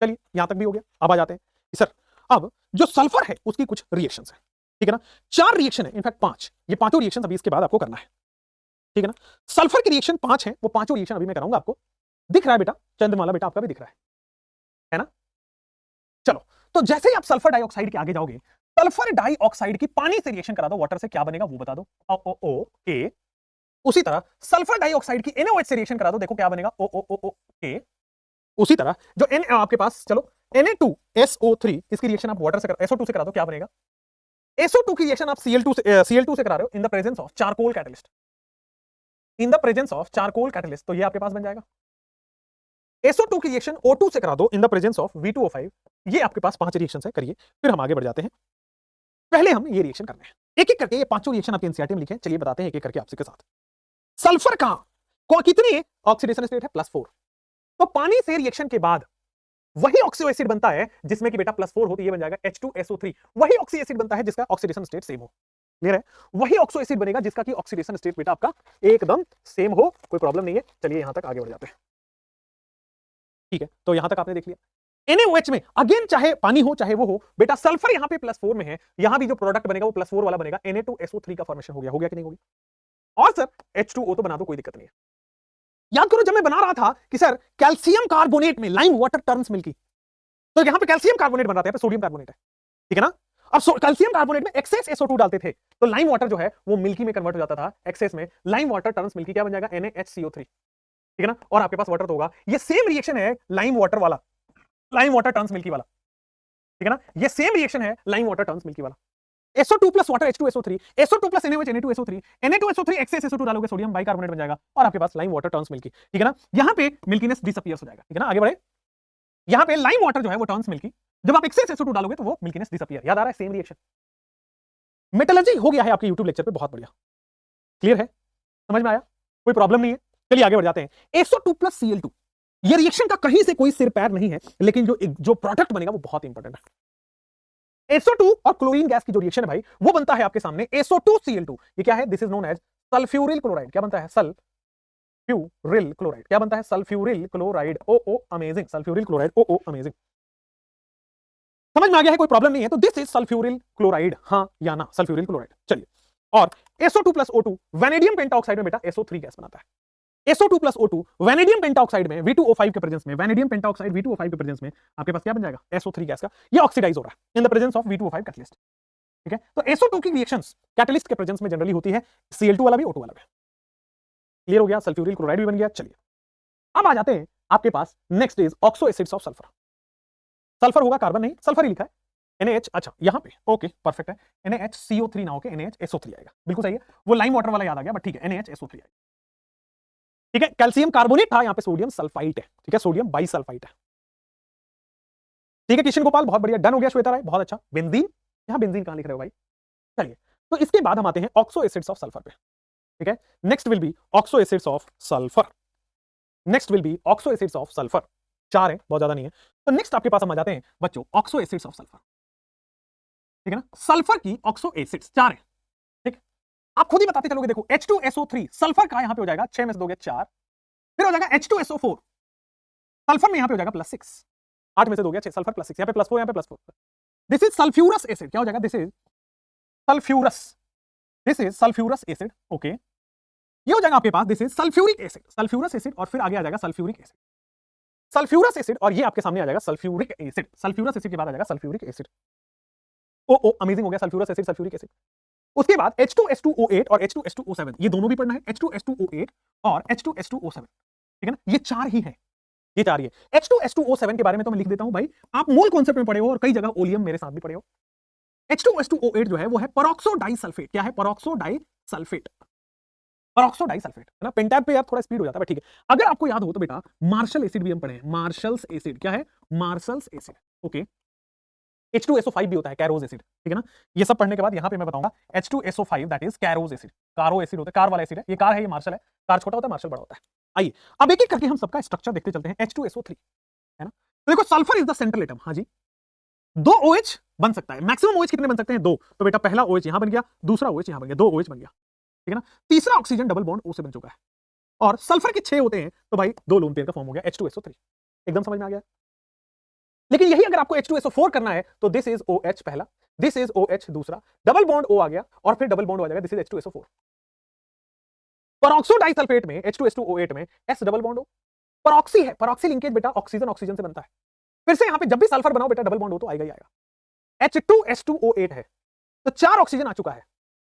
चलिए यहां तक भी हो गया, अब आ जाते हैं सर, अब जो सल्फर है उसकी कुछ रिएक्शंस है, ठीक है ना, 4 रिएक्शन है, इनफैक्ट 5, ये पांचों रिएक्शन अभी इसके बाद आपको करना है, ठीक है ना। सल्फर की रिएक्शन 5 है, वो पांचों रिएक्शन अभी मैं कराऊंगा, आपको दिख रहा है बेटा, चंद्रमाला बेटा आपका भी दिख रहा है ना। चलो तो जैसे ही आप सल्फर डाइऑक्साइड के आगे जाओगे, सल्फर डाइऑक्साइड की पानी से रिएक्शन करा दो, वाटर से क्या बनेगा वो बता दो, OOO, उसी तरह सल्फर डाइऑक्साइड की NaOH से रिएक्शन करा दो, देखो क्या बनेगा, OOO, उसी तरह जो N आपके पास, चलो Na2SO3 इसकी रिएक्शन आप वाटर से SO2 से करा दो, क्या बनेगा, SO2 की रिएक्शन आप Cl2 से करा रहे हो in the presence of charcoal catalyst, in the presence of charcoal catalyst, तो ये आपके पास बन जाएगा। SO2 की रिएक्शन O2 से करा दो in the presence of V2O5, ये आपके पास 5 रिएक्शंस है, करिए, फिर हम आगे बढ़ जाते हैं। पहले हम ये रिएक्शन करने हैं, एक एक करके ये पांचों रिएक्शन आपके एनसीईआरटी में लिखे, चलिए बताते हैं एक एक करके आपसे के साथ। सल्फर का कितनी ऑक्सीडेशन स्टेट है +4। तो पानी से रिएक्शन के बाद वही ऑक्सो एसिड बनता है जिसमें कि बेटा +4 होती है, बन जाएगा H2SO3। वही ऑक्सी एसिड बनता है जिसका ऑक्सीडेशन स्टेट सेम हो। क्लियर है? वही ऑक्सो एसिड बनेगा जिसका कि ऑक्सीडेशन स्टेट बेटा आपका एकदम सेम हो, कोई प्रॉब्लम नहीं है। चलिए यहां तक आगे बढ़ जाते हैं। ठीक है, तो यहां तक आपने देख लिया। NaOH में अगेन चाहे पानी हो चाहे वो हो बेटा, सल्फर यहां पे +4 में है, यहां भी जो प्रोडक्ट बनेगा वो +4 वाला बनेगा, Na2SO3 का फॉर्मेशन हो गया कि नहीं हो गया? और सर H2O तो बना दो, कोई दिक्कत नहीं है। याद करो जब मैं बना रहा था कि सर कैल्शियम कार्बोनेट में लाइम वाटर टर्न्स मिल्की, तो यहां पे कैल्शियम कार्बोनेट बन रहा था, यहाँ पे सोडियम कार्बोनेट है, ठीक है ना? अब कैल्शियम कार्बोनेट में एक्सेस SO2 डालते थे तो लाइम वाटर जो है वो मिल्की में कन्वर्ट हो जाता था, एक्सेस में लाइम वाटर टर्न्स मिल्की, क्या बन जाएगा? NaHCO3, ठीक है ना? और आपके पास वाटर तो होगा। ये सेम रिएक्शन है लाइम वाटर वाला, लाइम वाटर टर्न्स मिल्की वाला, ठीक है ना? ये सेम रिएक्शन है लाइम वाटर टर्न्स मिल्की वाला। SO2 plus water H2SO3, SO2 plus NaOH Na2SO3, Na2SO3 excess SO2 डालोगे सोडियम बाइकार्बोनेट बन जाएगा और आपके पास लाइम वाटर टर्न्स मिल्की, ठीक है ना? यहां पे मिल्कीनेस डिसअपीयर्स हो जाएगा, ठीक है ना? आगे बढ़े। यहां पे लाइम वाटर जो है वो टर्न्स मिल्की, जब आप एक्सेस SO2 डालोगे तो वो मिल्कीनेस डिसअपीयर। याद आ रहा है? Same reaction. मेटलर्जी हो गया है आपके YouTube लेक्चर पे, बहुत बढ़िया। क्लियर है? समझ में आया? कोई प्रॉब्लम नहीं है। चलिए आगे बढ़ जाते हैं। SO2 प्लस Cl2, ये रिएक्शन का कहीं से कोई सिर पैर नहीं है, लेकिन जो प्रोडक्ट बनेगा वो बहुत इंपॉर्टेंट है। SO2 और क्लोरीन गैस की जो रिएक्शन है भाई, वो बनता है आपके सामने SO2Cl2। ये क्या है? This is known as sulphuryl chloride. क्या बनता है? Sulphuryl chloride. क्या बनता है? Sulphuryl chloride. Oh amazing, sulphuryl chloride. Oh amazing. समझ में आ गया है? कोई प्रॉब्लम नहीं है। तो दिस इज सल्फ्यूरिल क्लोराइड, हाँ या ना? Sulphuryl chloride. चलिए, और SO2 plus O2 vanadium pentoxide में बेटा SO3 गैस बनाता है। SO2 plus O2 vanadium pentoxide में V2O5 के प्रेजेंस में, वैनेडियम पेंटाऑक्साइड V2O5 के प्रेजेंस में आपके पास क्या बन जाएगा? SO3 गैस का। ये ऑक्सीडाइज हो रहा है in the presence of V2O5 catalyst, ठीक है? तो SO2 की रिएक्शंस कैटलिस्ट के प्रेजेंस में जनरली होती है, Cl2 वाला भी O2 वाला भी। क्लियर हो गया? सल्फ्यूरिल क्लोराइड भी बन गया। चलिए अब आ जाते हैं आपके पास, next is oxo acids of sulphur. Sulphur होगा, कार्बन नहीं, सल्फर ही लिखा है NaH। अच्छा यहां पे ओके परफेक्ट है, NaHCO3 ना होके NaHSO3 आएगा, बिल्कुल सही है। वो लाइम वाटर वाला याद आ गया, बट ठीक है, NaHSO3 आएगा, ठीक है? कैल्शियम कार्बोनेट था, यहां पे सोडियम सल्फाइट है, ठीक है? सोडियम बाइसल्फाइट है, ठीक है? किशन गोपाल बहुत बढ़िया, डन हो गया। श्वेता राय बहुत अच्छा। बेंजीन, यहां बेंजीन कहां लिख रहे हो भाई? चलिए, तो इसके बाद हम आते हैं ऑक्सो एसिड्स ऑफ सल्फर पे, ठीक है? Next will be oxo acids of sulphur. Next will be oxo acids of sulphur. 4 है, बहुत ज्यादा नहीं है। तो नेक्स्ट आपके पास हम आ जाते हैं बच्चों ऑक्सो एसिड्स ऑफ सल्फर, ठीक है ना? सल्फर की ऑक्सो एसिड्स 4 है, ठीक? आप खुद ही बताते चलोगे, देखो H2SO3 सल्फर का यहां पे हो जाएगा 6 में से दोगे 4, फिर हो जाएगा H2SO4 सल्फर में यहां पे हो जाएगा +6, 8 में से दोगे 6, सल्फर +6, यहां पे +4, यहां पे +4। This is sulphurous acid. क्या हो जाएगा? This is sulphurous, this is sulphurous acid, okay? ये हो जाएगा आपके पास, this is sulphuric acid, sulphurous acid, और फिर आगे आ जाएगा सल्फ्यूरिक एसिड, सल्फ्यूरस एसिड, और ये आपके सामने आ जाएगा सल्फ्यूरिक एसिड। सल्फ्यूरस एसिड के बाद आ जाएगा सल्फ्यूरिक एसिड। ओ अमेजिंग हो गया, सल्फ्यूरस एसिड, सल्फ्यूरिक एसिड। उसके बाद H2S2O8 और H2S2O7, ये दोनों भी पढ़ना है, H2S2O8 और H2S2O7, ठीक है ना? ये 4 ही है, ये 4 ही है। H2S2O7 के बारे में तो मैं लिख देता हूं भाई, आप मोल कॉन्सेप्ट में पढ़े हो और कई जगह ओलियम मेरे साथ भी पढ़े हो। H2S2O8 जो है वो है पेरोक्सो डाइसल्फेट। क्या है? पेरोक्सो डाइसल्फेट, पेरोक्सो डाइसल्फेट, है ना? पेंटैब पे यार थोड़ा स्पीड हो जाता है, ठीक है? अगर आपको याद हो तो बेटा मार्शल एसिड भी हम पढ़े हैं, मार्शल्स एसिड। क्या है? Marshals acid, okay? H2SO5 भी होता है, कैरोज एसिड, ठीक है ना? ये सब पढ़ने के बाद यहां पे मैं बताऊंगा H2SO5 दैट इज कैरोज एसिड। कारो एसिड होता है, कार वाला एसिड है, ये कार है, ये मार्शल है। कार छोटा होता है, मार्शल बड़ा होता है। आइए अब एक एक करके हम सबका स्ट्रक्चर देखते चलते हैं। H2SO3, है ना? तो देखो sulphur is the central atom, हाँ जी। 2 OH बन सकता है, मैक्सिमम OH कितने बन सकते हैं? 2। तो बेटा पहला OH यहां बन गया, दूसरा OH यहां बन गया, 2 OH बन गया, ठीक है ना? तीसरा ऑक्सीजन डबल बॉन्ड O से बन चुका है, और सल्फर के 6 होते हैं, तो भाई 2 लोन पेयर का फॉर्म हो गया H2SO3। एकदम समझ में आ गया? लेकिन यही अगर आपको H2SO4 करना है तो दिस इज OH पहला, दिस इज OH दूसरा, डबल बॉन्ड O आ गया, और फिर डबल बॉन्ड हो जाएगा, this is H2SO4। Peroxo disulphate में H2S2O8 में S double bond O, peroxy है, पेरोक्सी लिंकेज बेटा ऑक्सीजन ऑक्सीजन से बनता है। फिर से यहां पे जब भी सल्फर बनाओ बेटा डबल बॉन्ड O तो आएगा ही आएगा। H2S2O8 है, तो 4 ऑक्सीजन आ चुका है,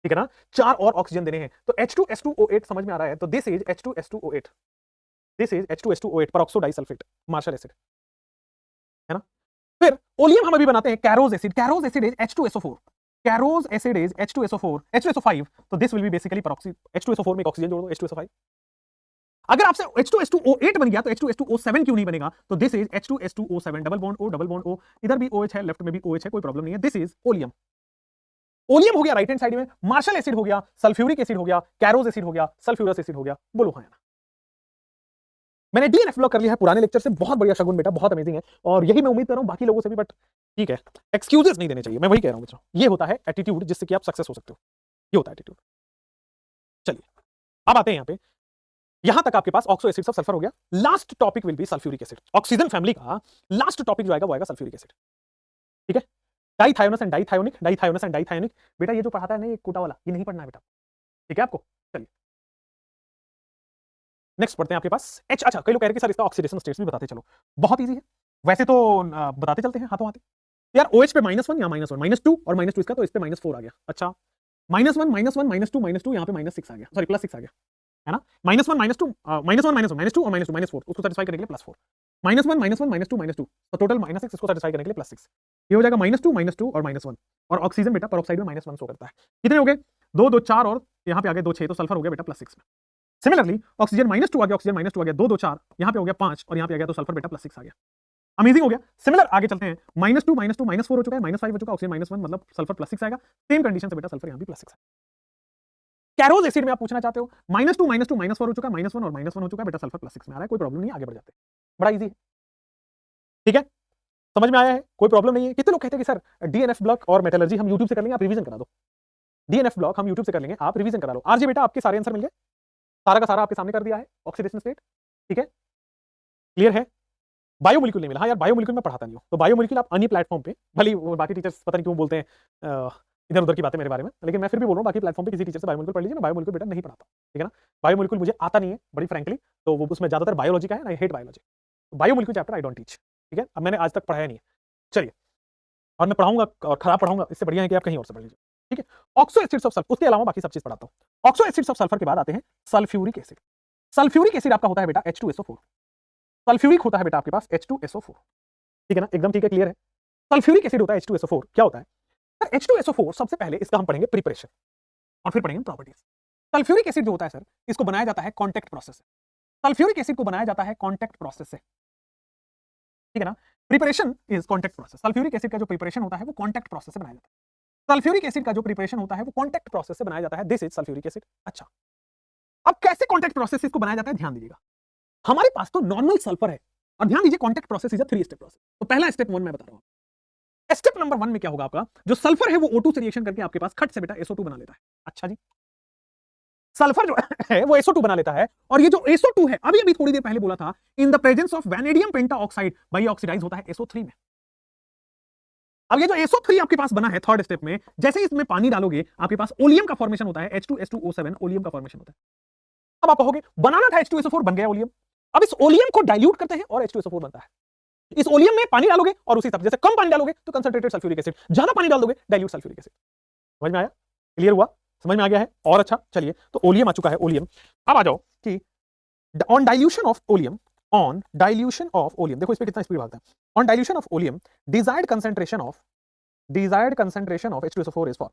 ठीक है ना? 4 और ऑक्सीजन देने हैं, तो H2S2O8 समझ में आ रहा है, तो this is H2S2O8, this is H2S2O8 peroxo disulphate Marshall acid, है ना? फिर ओलियम हम अभी बनाते हैं Caro's acid. Caro's acid is H2SO4, Caro's acid is H2SO4, H2SO5, तो this will be basically peroxy. H2SO4 में एक ऑक्सीजन जोड़ दो, H2SO5। अगर आपसे H2S2O8 बन गया तो H2S2O7 क्यों नहीं बनेगा? तो this is H2S2O7, double bond O, double bond O, इधर भी OH है, लेफ्ट में भी OH है, कोई प्रॉब्लम नहीं है। This is oleum. ओलियम हो गया राइट हैंड साइड में, मार्शल एसिड हो गया, सल्फ्यूरिक एसिड हो गया, कैरोज एसिड हो गया, सल्फ्यूरस एसिड हो गया। बोलो हाँ या ना? मैंने डीएनएफ ब्लॉक कर लिया है पुराने लेक्चर से, बहुत बढ़िया शगुन बेटा, बहुत अमेजिंग है, और यही मैं उम्मीद कर रहा हूं बाकी लोगों से भी, बट ठीक है, एक्सक्यूजेस नहीं देने चाहिए, मैं वही कह रहा हूं मित्रों, ये होता है एटीट्यूड जिससे कि आप सक्सेस हो सकते हो, ये होता है एटीट्यूड। चलिए अब आते हैं यहां पे, यहां तक आपके पास ऑक्सो एसिड्स ऑफ सल्फर हो गया। Last topic will be sulphuric acid. Oxygen family का लास्ट टॉपिक जो आएगा वो आएगा सल्फ्यूरिक एसिड, ठीक है। डाइथायोनस एंड डाइथायोनिक, डाइथायोनस एंड डाइथायोनिक, बेटा ये जो पढ़ाता है ना, ये कोटा वाला, ये नहीं पढ़ना है बेटा, ठीक है आपको। चलिए नेक्स्ट पढ़ते हैं आपके पास एच। अच्छा, कई लोग कह रहे हैं कि सर इसका ऑक्सीडेशन स्टेट्स भी बताते चलो, बहुत इजी है वैसे तो, बताते चलते हैं हाथों हाथ। यार OH पे -1 या -1, -2 और -2 इसका, तो इस पे -4 आ गया। अच्छा, -1 -1 -2 यहाँ पे -6 आ गया, सॉरी +6 आ गया, है ना। -1 -2 -1 और -4 उसको सेटिस्फाई करने के लिए +4, -1 -1 -2 तो टोटल -6 इसको सेटिस्फाई करने के लिए +6, ये हो जाएगा -2 और -1। और ऑक्सीजन बेटा पेरोक्साइड में -1 शो करता है। कितने हो गए? 2 2 4 और यहाँ पे आ गए 2 6, तो सल्फर हो गया बेटा +6 में। सिमिलरली ऑक्सीजन -2 आ गया, ऑक्सीजन -2 आ गया, 2 2 4 यहाँ पे हो गया 5 और यहाँ पे आ गया, तो सल्फर बेटा +6 आ गया। अमेजिंग हो गया। सिमिलर आगे चलते हैं, -2 -4 हो चुका है, -5 हो चुका है, ऑक्सीजन -1 मतलब सल्फर +6 आएगा। सेम कंडीशन से बेटा सल्फर यहाँ भी +6 है। कैरोज एसिड में आप पूछना चाहते हो, -2 -4 हो चुका है, -1 और -1 हो चुका है, बेटा सल्फर +6 में आ रहा है, कोई प्रॉब्लम नहीं है, आगे बढ़ जाते हैं, बड़ा इजी है, ठीक है, समझ में आया है, कोई प्रॉब्लम नहीं है। कितने लोग कहते हैं कि सर डीएनएफ ब्लॉक और मेटलर्जी हम यूट्यूब से कर लेंगे, आप रिवीजन करा दो। डीएनएफ ब्लॉक हम यूट्यूब से कर लेंगे, आप रिवीजन करा लो। आरजे बेटा आपके सारे आंसर मिल गए, सारा का सारा आपके सामने कर दिया है, ऑक्सीडेशन स्टेट, ठीक है, क्लियर है। बायोमोलिक्यूल नहीं मिला, हाँ यार बायोमोलिक्यूल में पढ़ाता नहीं हूं, तो बायोमोलिक्यूल आप अन्य प्लेटफॉर्म पे, भले ही बाकी टीचर्स पता नहीं क्यों बोलते हैं इधर उधर की बातें मेरे बारे में, लेकिन मैं फिर भी बोल रहा हूं बाकी प्लेटफॉर्म पे किसी टीचर से बायोमोलिक्यूल पढ़ लीजिए, मैं बायोमोलिक्यूल बेटा नहीं पढ़ाता, ठीक है ना। बायोमोलिक्यूल मुझे आता नहीं है बड़ी फ्रैंकली, तो वो उसमें ज्यादातर बायोलॉजी का है, आई हेट बायोलॉजी, तो biomolecule chapter I don't teach, ठीक है। अब मैंने आज तक पढ़ाया नहीं है, चलिए, और मैं पढ़ाऊंगा और खराब पढ़ाऊंगा, इससे बढ़िया है कि आप कहीं और से पढ़ लीजिए, ठीक है। ऑक्सो एसिड्स ऑफ सल्फर, उसके अलावा बाकी सब चीज पढ़ाता हूं। ऑक्सो एसिड्स ऑफ सल्फर के बाद आते हैं सल्फ्यूरिक एसिड। सल्फ्यूरिक एसिड आपका होता है बेटा H2SO4, सल्फ्यूरिक होता है बेटा आपके पास H2SO4, ठीक है ना, एकदम ठीक है, क्लियर है। सल्फ्यूरिक एसिड होता है H2SO4, क्या होता है सर H2SO4? सबसे पहले इसका हम पढ़ेंगे प्रिपरेशन और फिर पढ़ेंगे प्रॉपर्टीज। सल्फ्यूरिक एसिड जो होता है सर, इसको बनाया जाता है कॉन्टैक्ट प्रोसेस से, सल्फ्यूरिक एसिड को बनाया जाता है कॉन्टैक्ट प्रोसेस से, ठीक है ना। Preparation is contact process, sulphuric acid का जो प्रिपरेशन होता है वो कॉन्टैक्ट प्रोसेस से बनाया जाता है, सल्फ्यूरिक एसिड का जो प्रिपरेशन होता है वो कॉन्टैक्ट प्रोसेस से बनाया जाता है, दिस इज सल्फ्यूरिक एसिड। अच्छा, अब कैसे कॉन्टैक्ट प्रोसेस इसको बनाया जाता है, ध्यान दीजिएगा। हमारे पास तो नॉर्मल सल्फर है, और ध्यान दीजिए contact process is a 3 step process. तो पहला स्टेप 1 मैं बता रहा हूं, स्टेप नंबर 1 में क्या होगा, आपका जो सल्फर है वो O2 से रिएक्शन करके आपके पास खट से बेटा SO2 बना लेता है। अच्छा जी, सल्फर जो है वो SO2 बना लेता है, और ये जो SO2 है, अभी अभी थोड़ी देर पहले बोला था, in the presence of vanadium pentoxide भाई ऑक्सीडाइज होता है SO3 में। अब ये जो SO3 आपके पास बना है थर्ड स्टेप में, जैसे इसमें पानी डालोगे आपके पास ओलियम का फॉर्मेशन होता है, H2S2O7 ओलियम का फॉर्मेशन होता है। अब आप कहोगे बनाना था H2SO4, बन गया ओलियम। अब इस ओलियम को डाइल्यूट करते हैं और H2SO4 बनता है। इस ओलियम में पानी डालोगे और उसी जैसे कम पानी डालोगे तो कंसंट्रेटेड सल्फ्यूरिक एसिड, ज्यादा पानी डाल दोगे डाइल्यूट सल्फ्यूरिक एसिड। समझ में आया, क्लियर हुआ, समझ में आ गया है। और अच्छा चलिए, तो ओलियम आ चुका है, ओलियम। अब आ जाओ कि on dilution of oleum, on dilution of oleum, देखो इस पे कितना स्पीड भागता है। On dilution of oleum desired concentration of H2SO4 is for,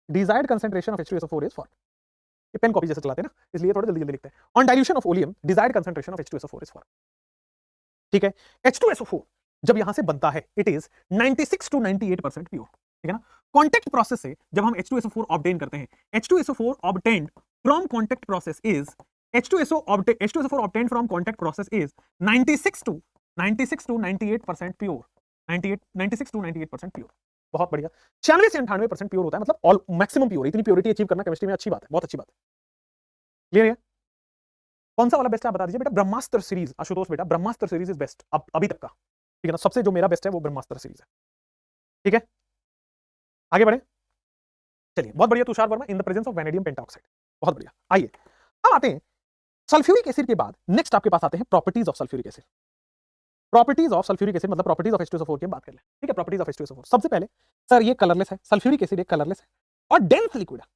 desired concentration of H2SO4 is for, ये पेन कॉपी जैसे चलाते हैं ना, इसलिए थोड़ा जल्दी जल्दी लिखते हैं। On dilution of oleum desired concentration of H2SO4 is for, ठीक है। H2SO4 जब यहां से बनता है इट इज 96 to 98% प्योर, ठीक है ना। कॉन्टैक्ट प्रोसेस से जब हम H2SO4 ऑब्टेन करते हैं, H2SO4 obtained from contact process is H2SO4 obtained from contact process is 96 to 98% pure, 96 to 98% pure. बहुत बढ़िया, 96 से 98% प्योर होता है, मतलब ऑल मैक्सिमम प्योर। इतनी प्योरिटी अचीव करना केमिस्ट्री में अच्छी बात है, बहुत अच्छी बात है, क्लियर है। कौन सा वाला बेस्ट है आप बता दीजिए बेटा। ब्रह्मास्त्र सीरीज, आशुतोष बेटा ब्रह्मास्त्र सीरीज इज बेस्ट अब अभी तक का, ठीक है ना। सबसे जो मेरा बेस्ट है वो ब्रह्मास्त्र सीरीज है, ठीक है। आगे बढ़े, चलिए, बहुत बढ़िया Tushar Verma, in the presence of vanadium pentoxide, बहुत बढ़िया। आइए अब आते हैं सल्फ्यूरिक एसिड के बाद नेक्स्ट आपके पास आते हैं properties of sulphuric acid. Properties of sulphuric acid मतलब प्रॉपर्टीज ऑफ H2SO4 की बात कर ले, ठीक है। प्रॉपर्टीज ऑफ H2SO4, सबसे पहले सर ये कलरलेस है, सल्फ्यूरिक एसिड एक कलरलेस है और डेंस लिक्विड है।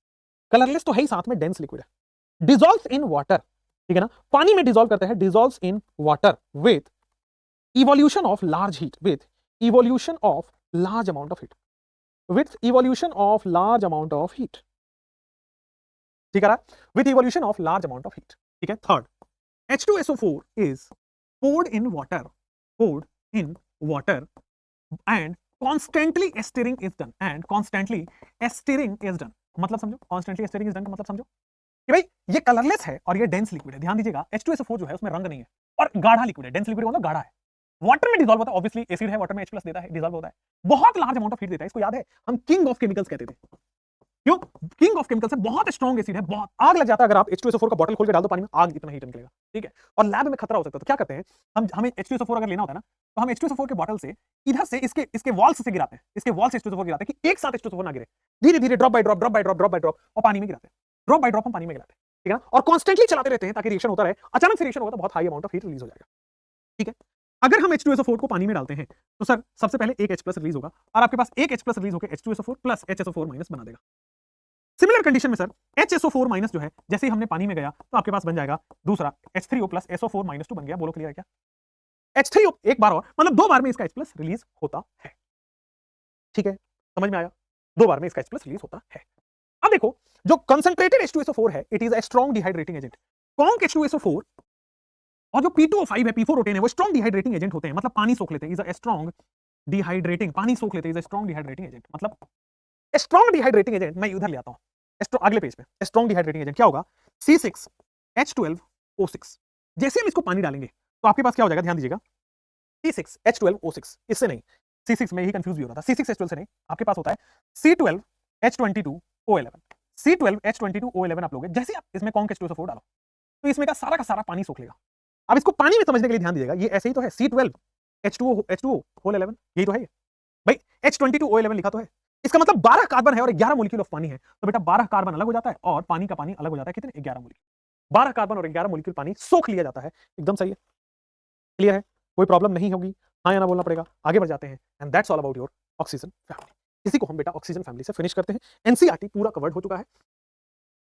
कलरलेस तो है ही, साथ में डेंस लिक्विड है। डिसॉल्व्स इन वाटर, ठीक है ना, पानी में डिसॉल्व करते हैं, dissolves in water with evolution of large heat, with evolution of large amount of heat, with evolution of large amount of heat, ठीक है, with evolution of large amount of heat, ठीक है। Third, H2SO4 is poured in water, poured in water and constantly stirring is done, and constantly stirring is done, मतलब समझो, constantly stirring is done का मतलब समझो कि भाई ये कलरलेस है और ये डेंस लिक्विड है। ध्यान दीजिएगा H2SO4 जो है उसमें रंग नहीं है, और गाढ़ा लिक्विड है, डेंस लिक्विड मतलब गाढ़ा है, वाटर में डिसॉल्व होता है, ऑब्वियसली एसिड है, वाटर में H+ देता है, डिसॉल्व होता है, बहुत लार्ज अमाउंट ऑफ हीट देता है। इसको याद है, हम किंग ऑफ केमिकल्स कहते थे। क्यों? किंग ऑफ केमिकल्स है, बहुत स्ट्रॉन्ग एसिड है, बहुत आग लग जाता है अगर आप H2SO4 का बॉटल खोल के डाल दो पानी में, आग इतना हीट निकलेगा, ठीक है। और लैब में खतरा हो सकता है, तो क्या करते हैं हमें H2SO4 अगर लेना होता है ना, तो हम H2SO4 के बॉटल से इधर से इसके वॉल्स से गिराते हैं, इसके वॉल से H2SO4 गिराते हैं कि एक साथ H2SO4 ना गिरे, धीरे धीरे drop by drop, drop by drop, drop by drop, और पानी में गिराते हैं, ड्रॉप बाय ड्रॉप हम पानी में गिराते हैं, ठीक है ना। और कॉन्स्टेंटली चलाते रहते हैं ताकि रिएक्शन होता रहे, अचानक से रिएक्शन होगा तो बहुत high amount of heat release हो जाएगा, ठीक है। अगर हम H2SO4 को पानी में डालते हैं तो सर सबसे पहले एक H+ रिलीज होगा, और आपके पास एक H+ रिलीज होकर H2SO4 प्लस HSO4- बना देगा। सिमिलर कंडीशन में सर HSO4- जो है, जैसे ही हमने पानी में गया तो आपके पास बन जाएगा दूसरा H3O प्लस SO4- बन गया। बोलो क्लियर है क्या? H3O एक बार और, मतलब दो बार में इसका H+ रिलीज होता है, ठीक है, समझ में आया? दो बार में इसका H+ रिलीज होता है। अब देखो, जो कंसंट्रेटेड H2SO4 है, it is a strong dehydrating agent. कौन H2SO4 और जो P2O5 है, P4 है, वो स्ट्रॉन्ग डिहाइड्रेटिंग एजेंट होते हैं, मतलब पानी सोख लेते हैं, इज अ स्ट्रॉन्ग डिहाइड्रेटिंग, पानी सोख लेते हैं, is a strong dehydrating agent. मतलब स्ट्रॉन्ग डिहाइड्रेटिंग एजेंट, मैं उधर ले आता हूं, अगले पेज पे स्ट्रॉन्ग डिहाइड्रेटिंग एजेंट क्या होगा? C6H12O6। जैसे हम इसको पानी डालेंगे तो आपके पास क्या हो जाएगा, ध्यान दीजिएगा, C6H12O6, इससे नहीं, C6 में ही कंफ्यूज भी हो रहा था, C6H12 से नहीं, आपके पास होता है C12H22O11। C12H22O11 आप लोगे, जैसे आप इसमें कौन H2SO4 डालो तो इसमें का सारा पानी सोख लेगा। अब इसको पानी में समझने के लिए ध्यान दीजिएगा, ये ऐसे ही तो है, C12H2O11, यही तो है ये भाई, H22O11 लिखा तो है, इसका मतलब 12 कार्बन है और 11 मोलिक्यूल ऑफ पानी है, तो बेटा 12 कार्बन अलग हो जाता है और पानी का पानी अलग हो जाता है, कितने? 11 मोलिक्यूल। 12 कार्बन और 11 मोलिक्यूल पानी सोख लिया जाता है, एकदम सही है, क्लियर है, कोई प्रॉब्लम नहीं होगी, हाँ या ना बोलना पड़ेगा। आगे बढ़ जाते हैं, and that's all about your oxygen family. इसी को हम बेटा ऑक्सीजन फैमिली से फिनिश करते हैं। एनसीईआरटी पूरा कवर्ड हो चुका है,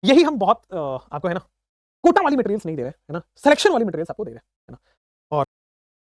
यही हम बहुत आपको है ना कोटा वाली मटेरियल्स नहीं दे रहे, है ना, सिलेक्शन वाली मटेरियल्स आपको दे रहे हैं, है ना।